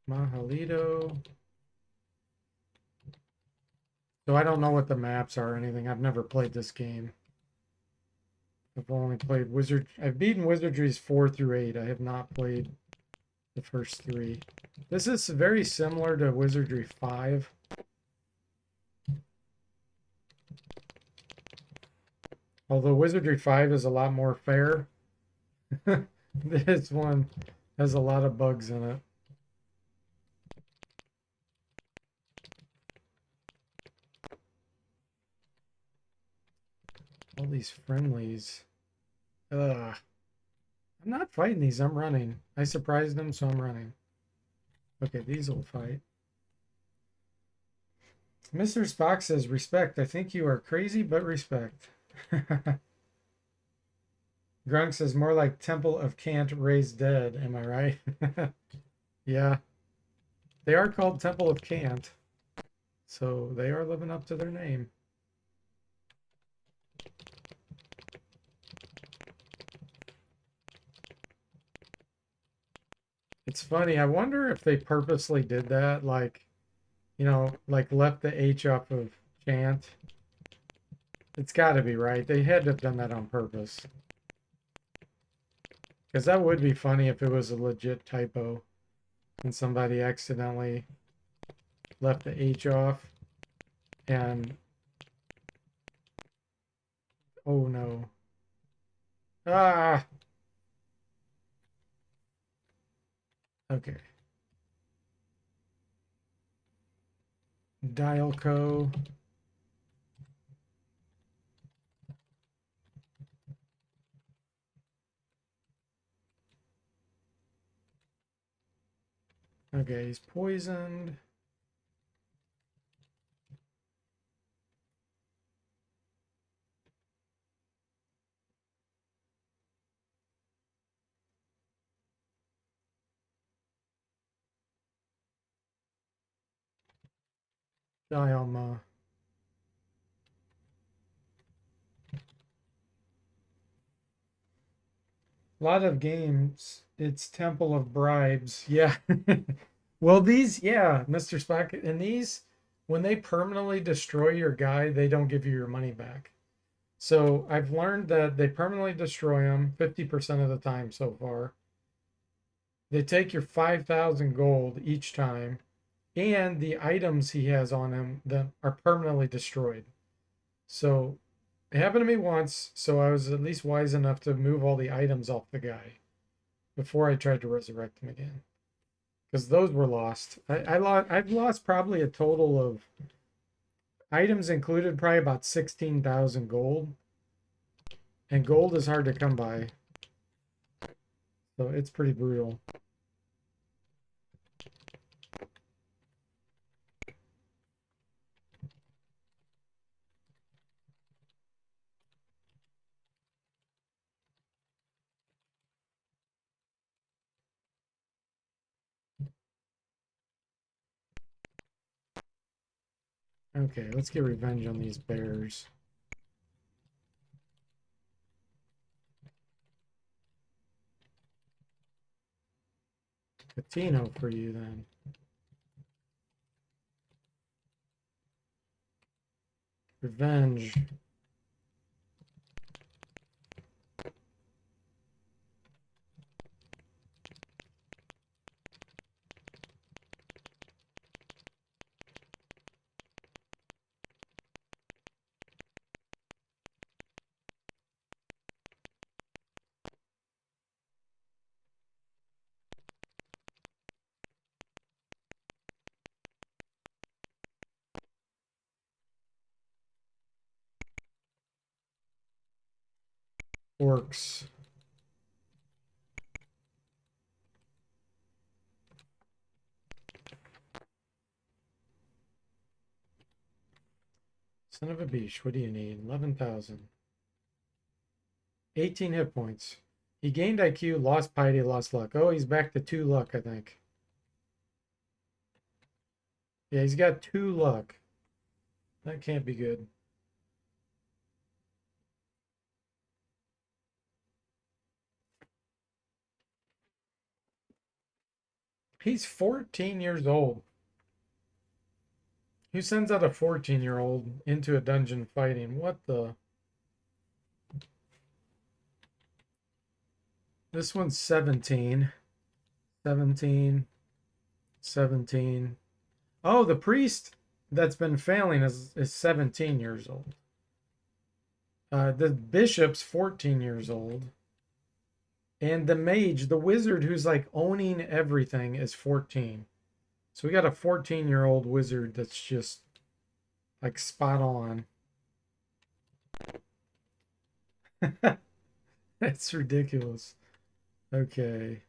Mahalito. So I don't know what the maps are or anything. I've never played this game. I've only played I've beaten Wizardries 4 through 8. I have not played the first 3. This is very similar to Wizardry 5. Although Wizardry 5 is a lot more fair. This one has a lot of bugs in it. All these friendlies. Ugh. I'm not fighting these. I'm running. I surprised them, so I'm running. Okay, these will fight. Mr. Spock says, respect. I think you are crazy, but respect. Grunk says, more like Temple of Cant raised dead. Am I right? Yeah. They are called Temple of Cant. So they are living up to their name. It's funny. I wonder if they purposely did that. Like, you know, like left the H off of Chant. It's got to be right. They had to have done that on purpose. Because that would be funny if it was a legit typo and somebody accidentally left the H off and oh no. Ah. Okay. Dial co. Okay, he's poisoned. Dialma. A lot of games, it's Temple of Bribes. Yeah. Well, these, yeah, Mr. Spock, and these, when they permanently destroy your guy, they don't give you your money back. So I've learned that they permanently destroy them 50% of the time so far. They take your 5,000 gold each time, and the items he has on him that are permanently destroyed. So it happened to me once, so I was at least wise enough to move all the items off the guy before I tried to resurrect him again. Because those were lost. I've lost probably a total of items included, probably about 16,000 gold. And gold is hard to come by. So it's pretty brutal. Okay, let's get revenge on these bears. Catino for you then. Revenge. Orcs. Son of a beach, what do you need? 11,000. 18 hit points. He gained IQ, lost piety, lost luck. Oh, he's back to 2 luck, I think. Yeah, he's got 2 luck. That can't be good. He's 14 years old. Who sends out a 14-year-old into a dungeon fighting? What the? This one's 17. 17. 17. Oh, the priest that's been failing is 17 years old. The bishop's 14 years old. And the mage, the wizard who's like owning everything, is 14. So we got a 14-year-old wizard that's just like spot on. That's ridiculous. Okay.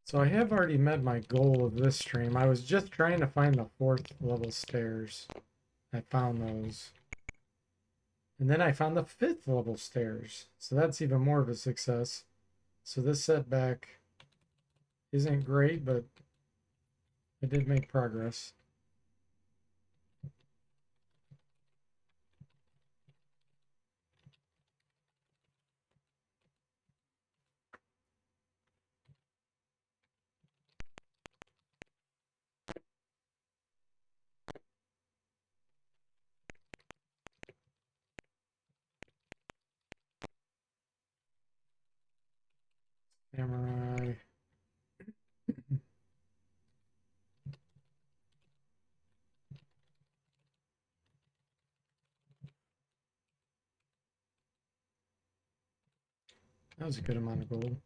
So I have already met my goal of this stream. I was just trying to find the 4th level stairs. I found those. And then I found the 5th level stairs. So that's even more of a success. So this setback isn't great, but I did make progress. Samurai. That was a good amount of gold.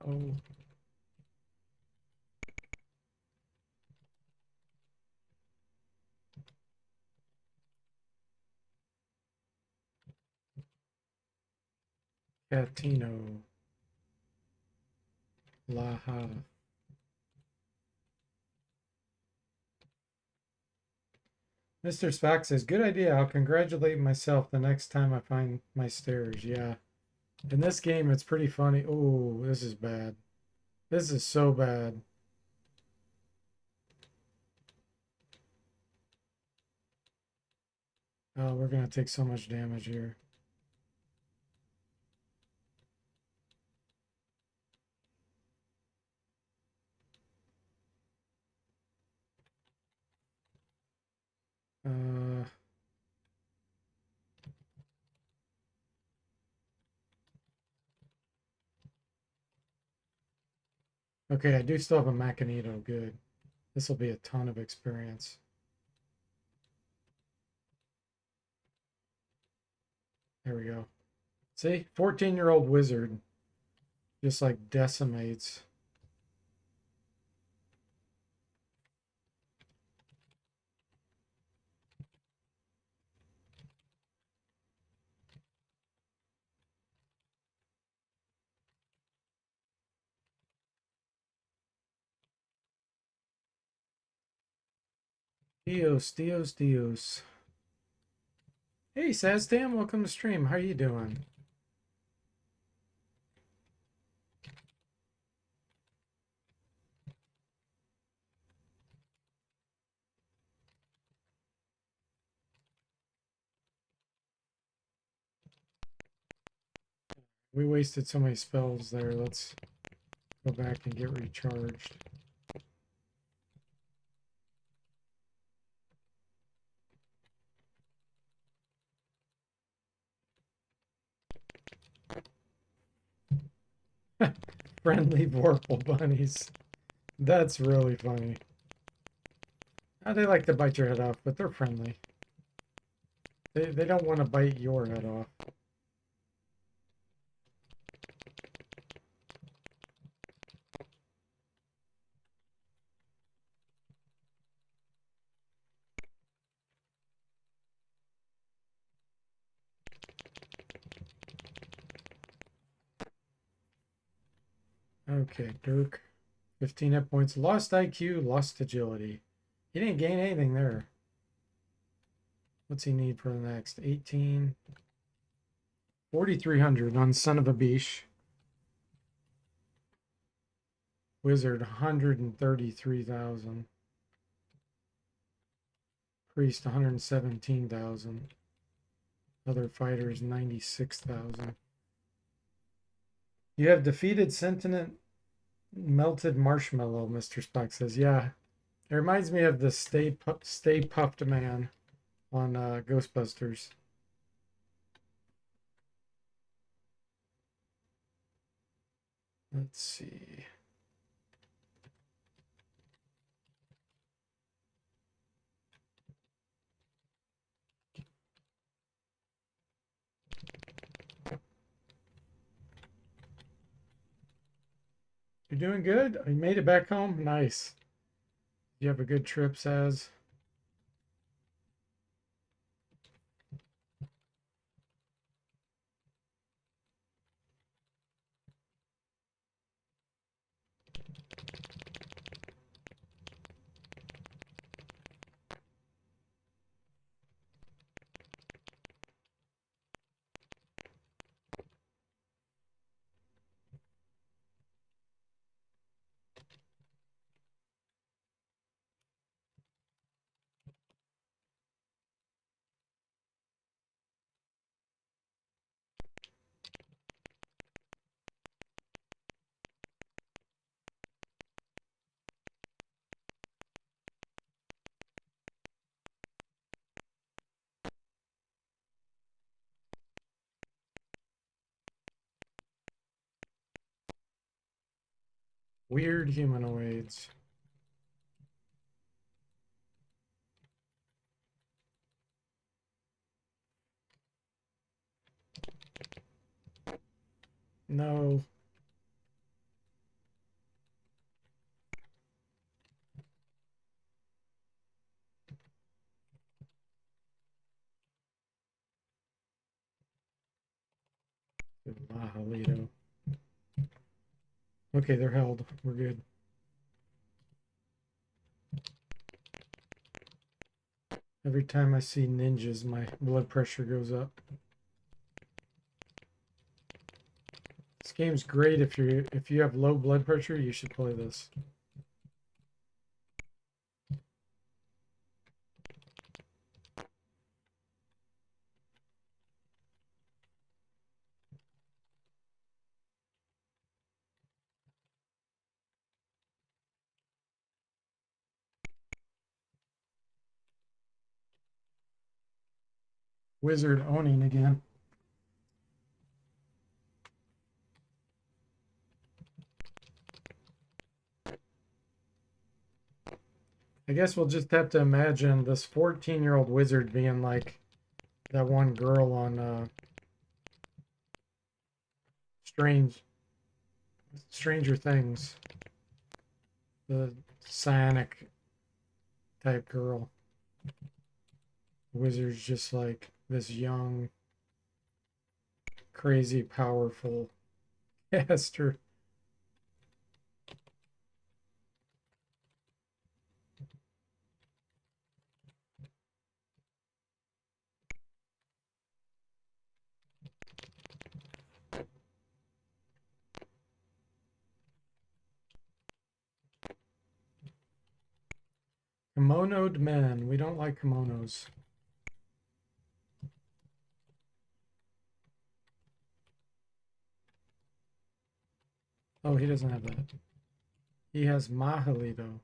Oh. Catino. Laha. Mr. Spock says, good idea. I'll congratulate myself the next time I find my stairs. Yeah. In this game, it's pretty funny. Oh, this is bad. This is so bad. Oh, we're going to take so much damage here. Uh, okay, I do still have a Magneto. Good. This will be a ton of experience. There we go. See? 14-year-old wizard just like decimates. Dios, Dios, Dios. Hey, Saztam, welcome to stream. How you doing? We wasted so many spells there. Let's go back and get recharged. Friendly Vorpal bunnies. That's really funny. They like to bite your head off, but they're friendly. They don't want to bite your head off. Okay, Dirk. 15 hit points. Lost IQ, lost agility. He didn't gain anything there. What's he need for the next? 18. 4,300 on Son of a Beesh. Wizard, 133,000. Priest, 117,000. Other fighters, 96,000. You have defeated sentient melted marshmallow, Mr. Spock says. Yeah, it reminds me of the Stay Puffed Man on Ghostbusters. Let's see. You're doing good? You made it back home? Nice. You have a good trip, Saz? Weird humanoids. No. Lajalito. Okay, they're held. We're good. Every time I see ninjas, my blood pressure goes up. This game's great if you have low blood pressure, you should play this. Wizard owning again. I guess we'll just have to imagine this 14-year-old wizard being like that one girl on Stranger Things. The psionic type girl. Wizard's just like this young, crazy, powerful caster. Kimonoed men. We don't like kimonos. Oh, he doesn't have that. He has Mahalito.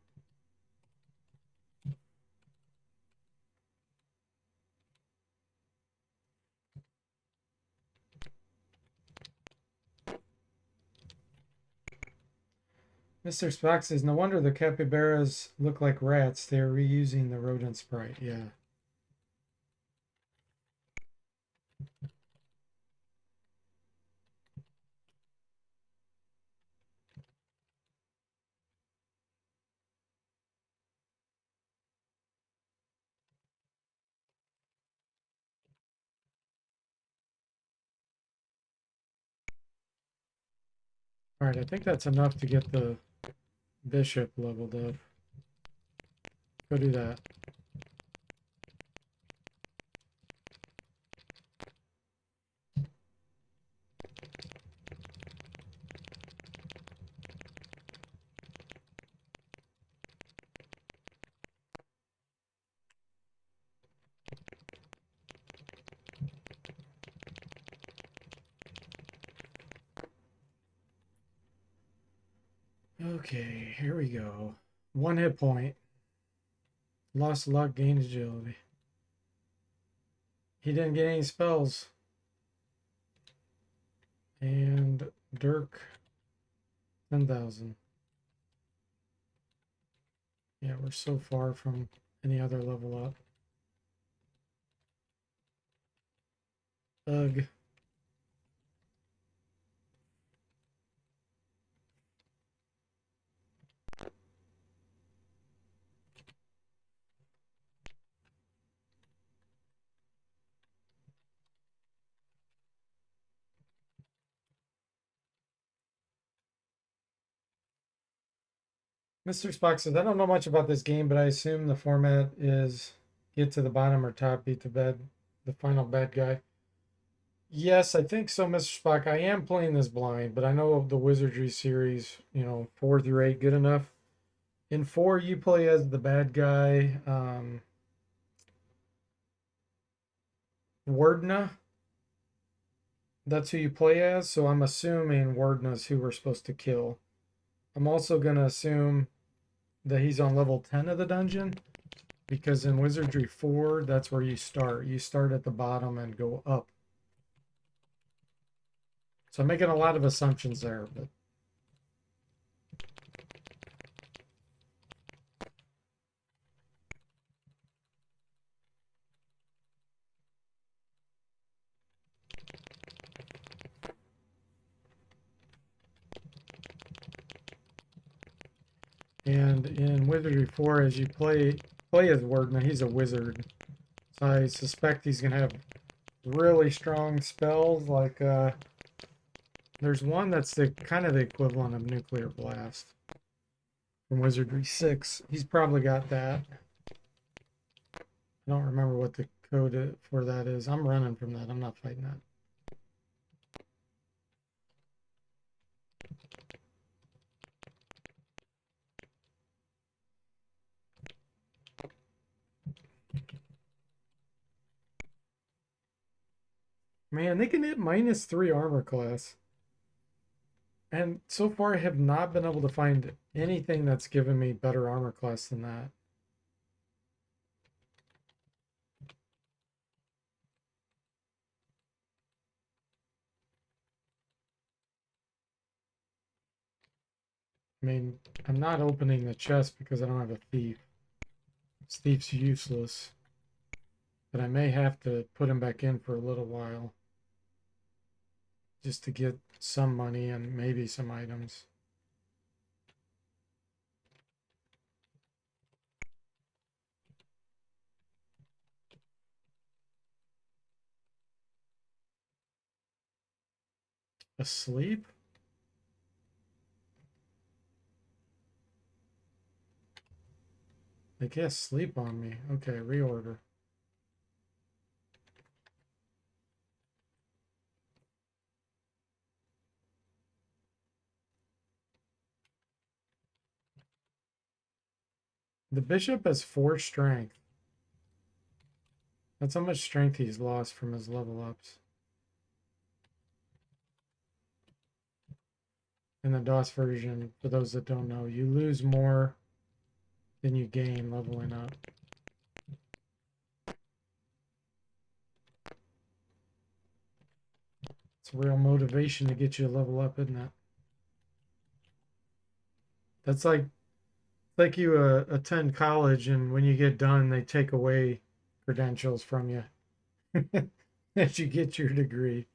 Mr. Spock says, no wonder the capybaras look like rats. They're reusing the rodent sprite. Yeah. All right, I think that's enough to get the bishop leveled up. Go do that. Okay, here we go. 1 hit point. Lost luck, gained agility. He didn't get any spells. And Dirk, 10,000. Yeah, we're so far from any other level up. Ugh. Mr. Spock says, I don't know much about this game, but I assume the format is get to the bottom or top, beat the final bad guy. Yes, I think so, Mr. Spock. I am playing this blind, but I know the Wizardry series, 4 through 8, good enough. In 4, you play as the bad guy, Wardna. That's who you play as, so I'm assuming Wardna's who we're supposed to kill. I'm also going to assume that he's on level 10 of the dungeon, because in Wizardry 4, that's where you start. You start at the bottom and go up. So I'm making a lot of assumptions there, but And in Wizardry 4, as you play as Word, now he's a wizard. So I suspect he's gonna have really strong spells like there's one that's the kind of the equivalent of Nuclear Blast from Wizardry 6. He's probably got that. I don't remember what the code for that is. I'm running from that. I'm not fighting that. Man, they can hit -3 armor class. And so far I have not been able to find anything that's given me better armor class than that. I mean, I'm not opening the chest because I don't have a thief. This thief's useless. But I may have to put him back in for a little while. Just to get some money and maybe some items. Asleep? They can't sleep on me. Okay, reorder. The bishop has 4 strength. That's how much strength he's lost from his level ups. In the DOS version, for those that don't know, you lose more than you gain leveling up. It's a real motivation to get you to level up, isn't it? That's like you attend college and when you get done, they take away credentials from you as you get your degree.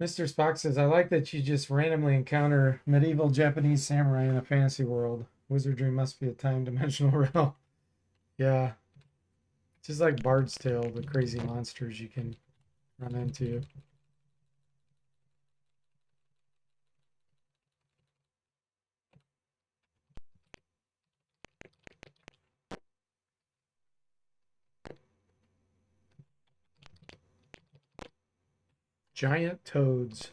Mr. Spock says, I like that you just randomly encounter medieval Japanese samurai in a fantasy world. Wizardry must be a time dimensional realm. Yeah. It's just like Bard's Tale, the crazy monsters you can run into. Giant toads.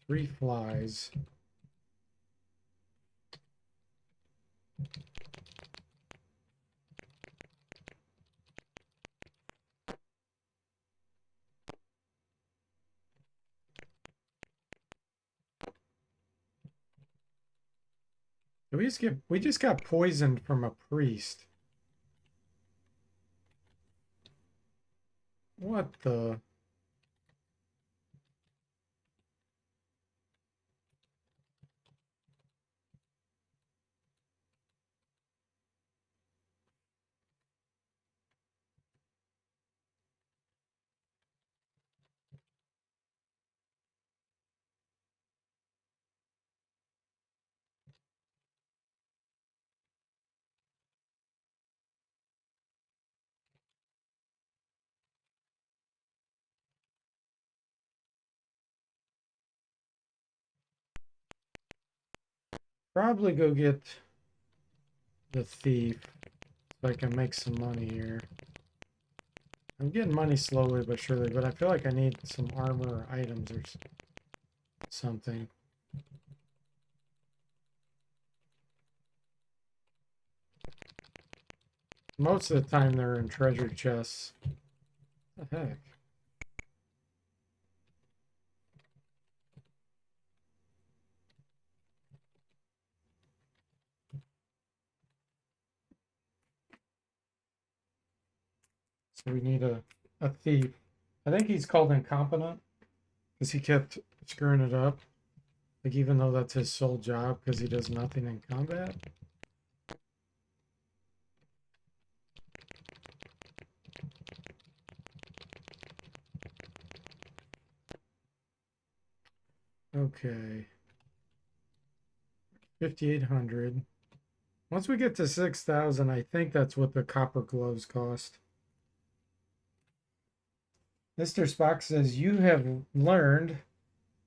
3 flies. We just got poisoned from a priest. What the? Probably go get the thief so I can make some money here. I'm getting money slowly but surely, but I feel like I need some armor or items or something. Most of the time they're in treasure chests. What the heck? So we need a thief. I think he's called incompetent because he kept screwing it up. Like, even though that's his sole job because he does nothing in combat? Okay. 5,800. Once we get to 6,000, I think that's what the copper gloves cost. Mr. Spock says, "You have learned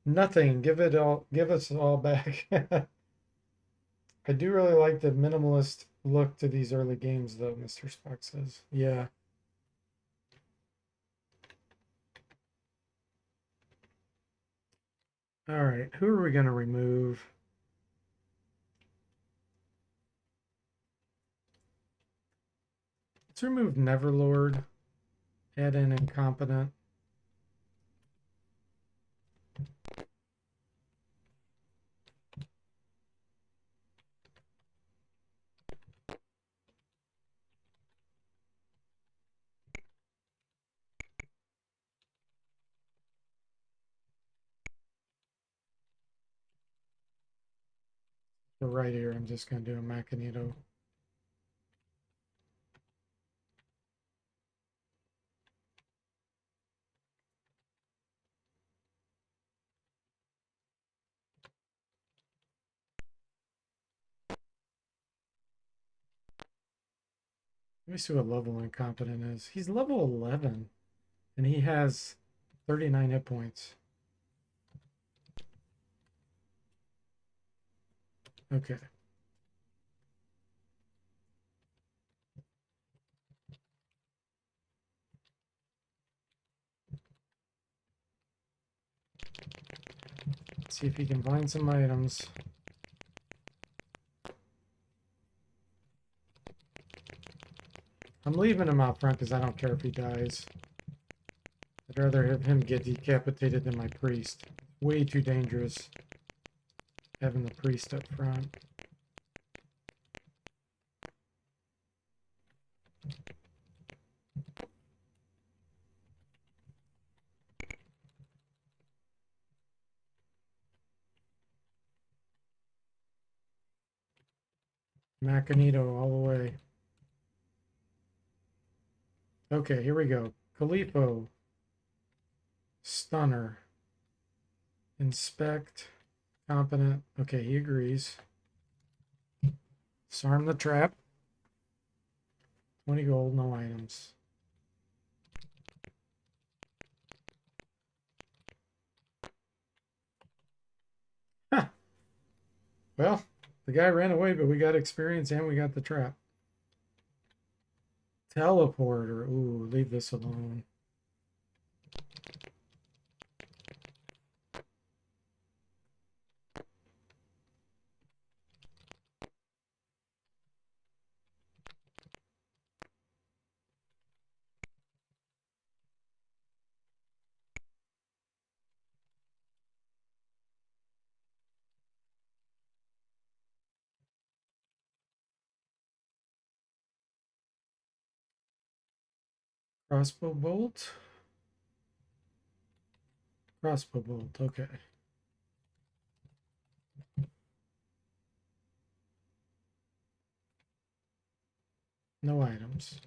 nothing. Give us all back." I do really like the minimalist look to these early games, though, Mr. Spock says. Yeah. All right. Who are we going to remove? Let's remove Neverlord. Add in Incompetent. So right here, I'm just going to do a Magneto. Let me see what level Incompetent is. He's level 11, and he has 39 hit points. Okay. Let's see if he can find some items. I'm leaving him out front because I don't care if he dies. I'd rather have him get decapitated than my priest. Way too dangerous having the priest up front. Magneto all the way. Okay, here we go. Califo. Stunner. Inspect. Competent. Okay, he agrees. Disarm the trap. 20 gold, no items. Huh. Well, the guy ran away, but we got experience and we got the trap. Teleporter. Ooh, leave this alone. Crossbow bolt. Crossbow bolt. Okay. No items.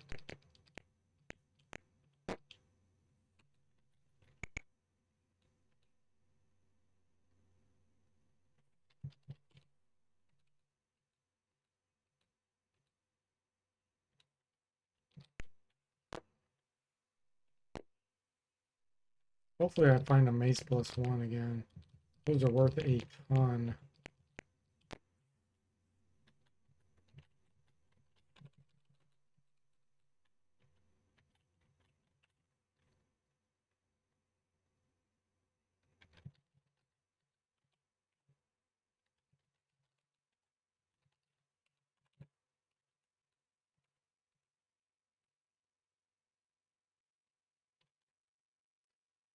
Hopefully I find a mace +1 again. Those are worth a ton.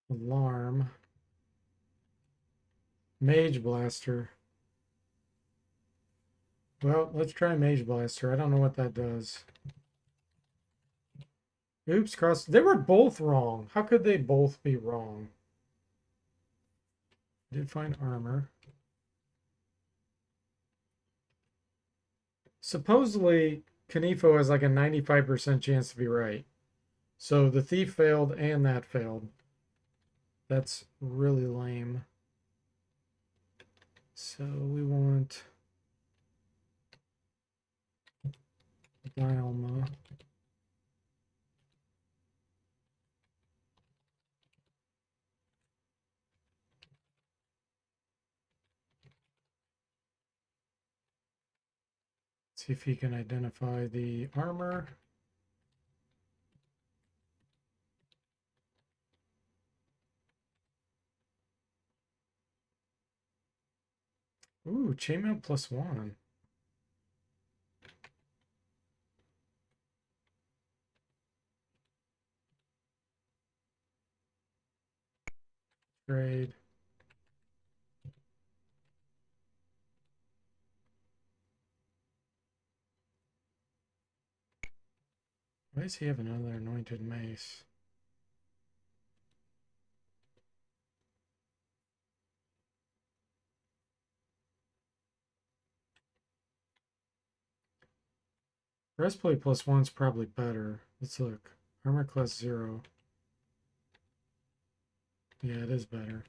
Alarm. Mage Blaster. Well, let's try Mage Blaster. I don't know what that does. Oops, cross. They were both wrong. How could they both be wrong? Did find armor. supposedly Kanifo has like a 95% chance to be right. So the thief failed and that failed. That's really lame. So we want Dialma. See if he can identify the armor. Ooh, chainmail +1. Trade. Why does he have another anointed mace? Breastplate +1 is probably better. Let's look. Armor class 0. Yeah, it is better.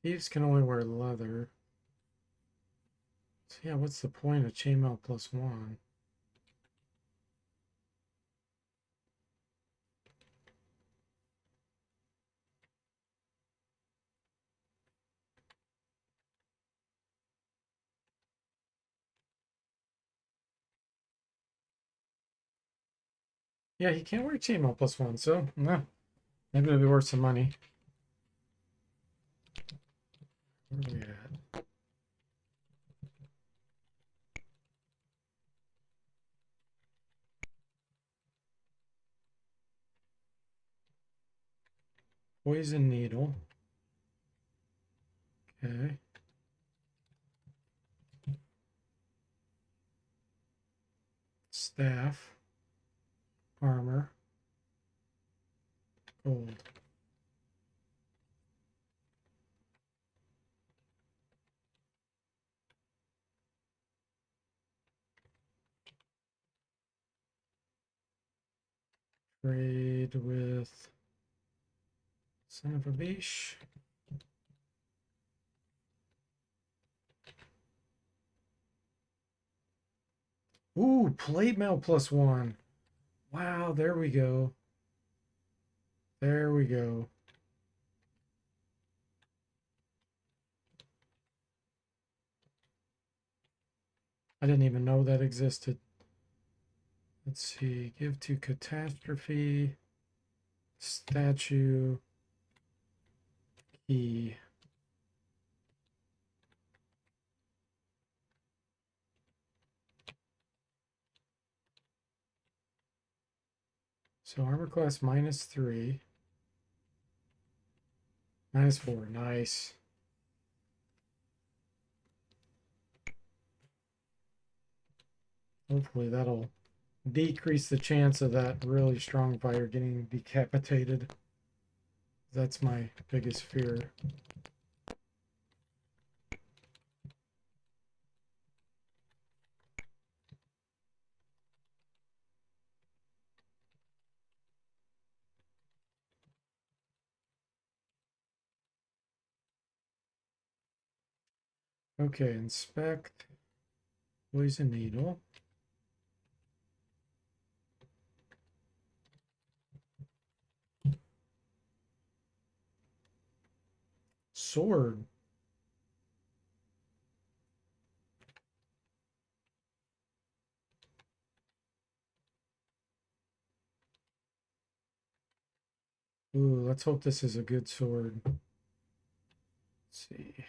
Thieves can only wear leather. So yeah, what's the point of chainmail +1? Yeah, he can't wear chainmail +1, so no. Maybe it'll be worth some money. Where are we at? Poison needle. Okay. Staff. Armor. Gold. Trade with son of a bitch. Ooh, plate mail +1. Wow, there we go. There we go. I didn't even know that existed. Let's see. Give to catastrophe. Statue. Key. So armor class -3. -4. Nice. Hopefully that'll decrease the chance of that really strong fighter getting decapitated. That's my biggest fear. Okay, inspect. Poison needle. Sword. Ooh, let's hope this is a good sword. Let's see.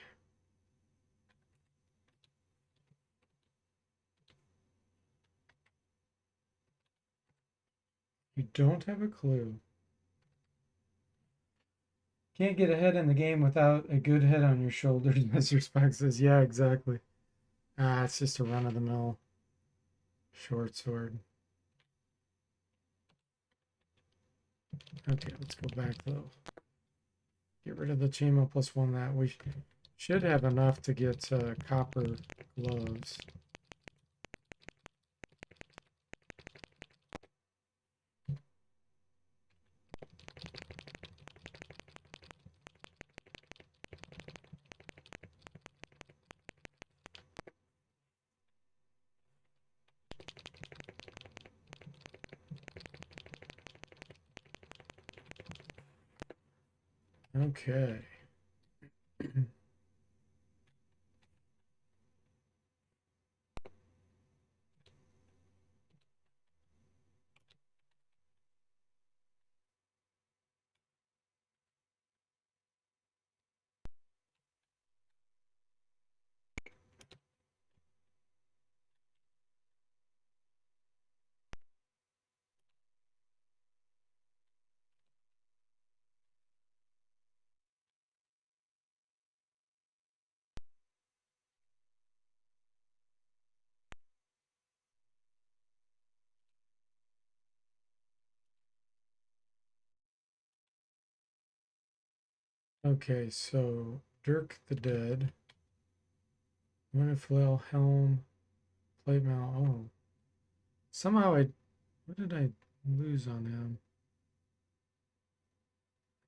You don't have a clue. Can't get ahead in the game without a good head on your shoulders, Mr. Spock says. Yeah, exactly. Ah, it's just a run-of-the-mill short sword. Okay, let's go back though. Get rid of the Chemo +1 that. We should have enough to get copper gloves. Okay. Okay, so Dirk the Dead, Winiflail, Helm, Plate Mail. Oh, somehow what did I lose on him?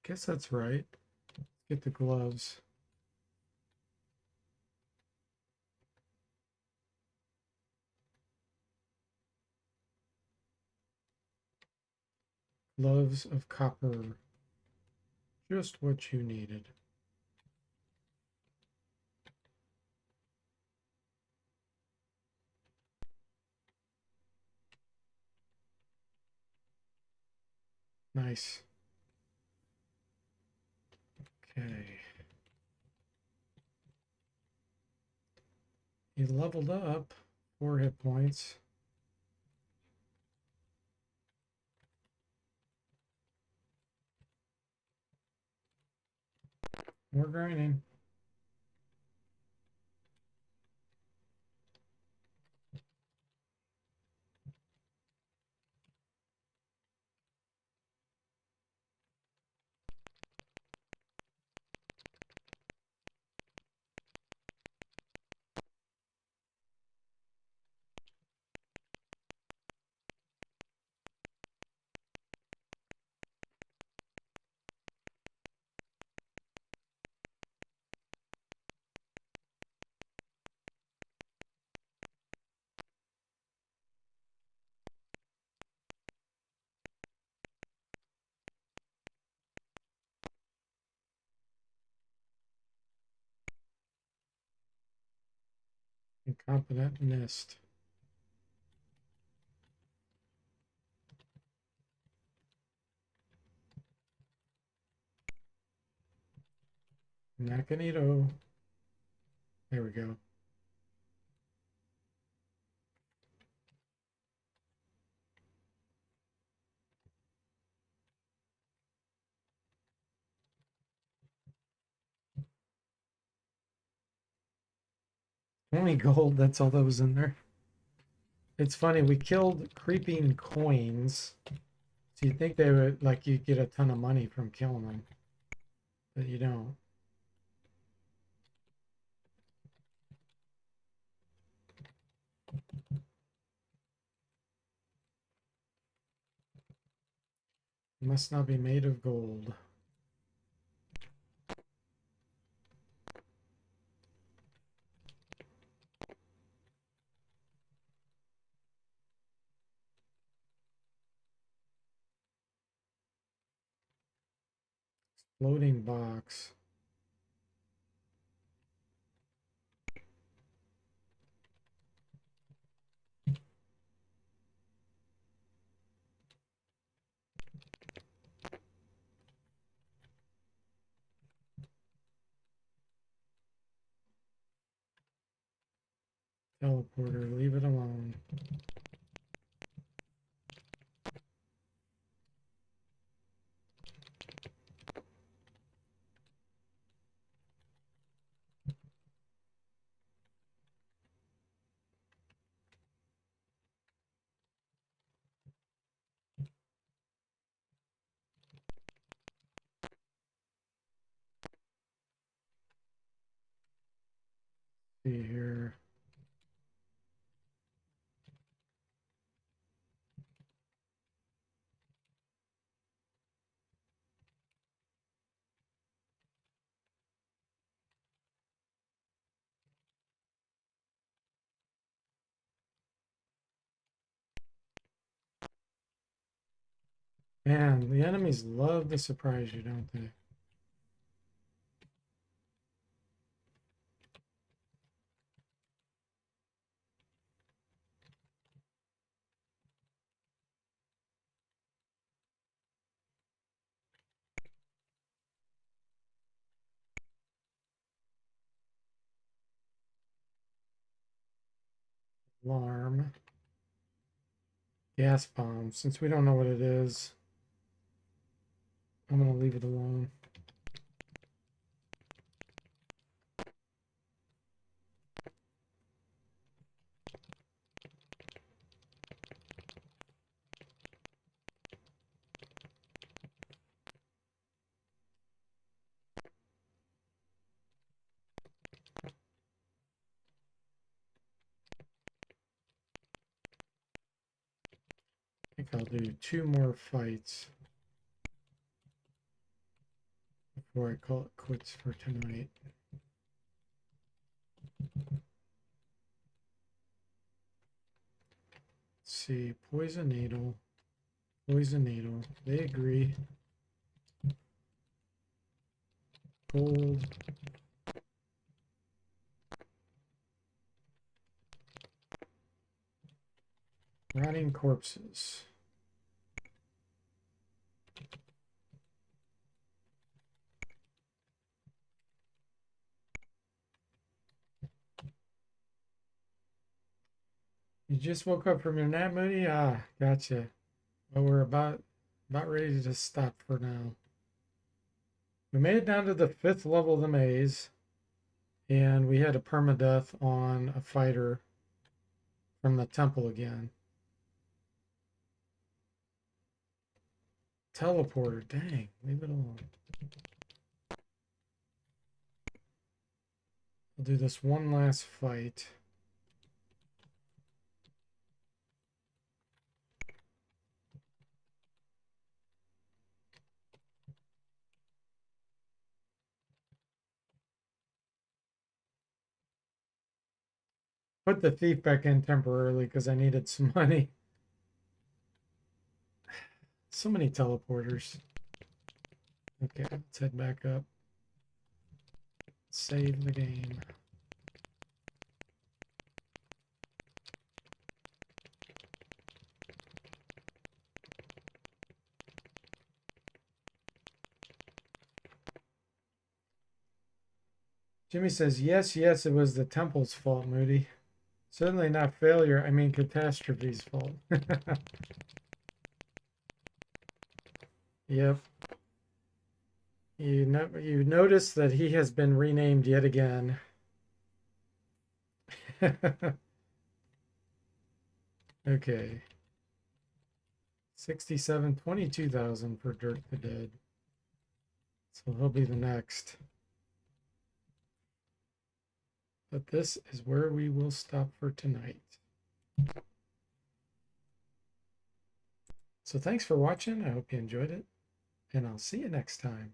Guess that's right. Get the gloves. Gloves of copper. Just what you needed. Nice. Okay. He leveled up 4 hit points. More grinding. Incompetent nest. Nakanito. There we go. Only gold, that's all that was in there. It's funny, we killed creeping coins. So you'd think they would, like, you get a ton of money from killing them. But you don't. Must not be made of gold. Floating box. Teleporter, leave it alone. see here. Man, the enemies love to surprise you, don't they? Alarm. Gas bomb. Since we don't know what it is, I'm going to leave it alone. I think I'll do 2 more fights before I call it quits for tonight. Let's see, poison needle, poison needle. They agree. Gold. Rotting corpses. You just woke up from your nap, Moody? Ah, gotcha. Well, we're about ready to stop for now. We made it down to the 5th level of the maze, and we had a permadeath on a fighter from the temple again. Teleporter, dang, leave it alone. I'll do this one last fight. Put the thief back in temporarily because I needed some money. So many teleporters. Okay, let's head back up. Save the game. Jimmy says, yes, yes, it was the temple's fault, Moody. Certainly not failure, I mean catastrophe's fault. Yep. You notice that he has been renamed yet again. Okay. 67, 22,000 for Dirk the Dead. So he'll be the next. But this is where we will stop for tonight. So thanks for watching. I hope you enjoyed it. And I'll see you next time.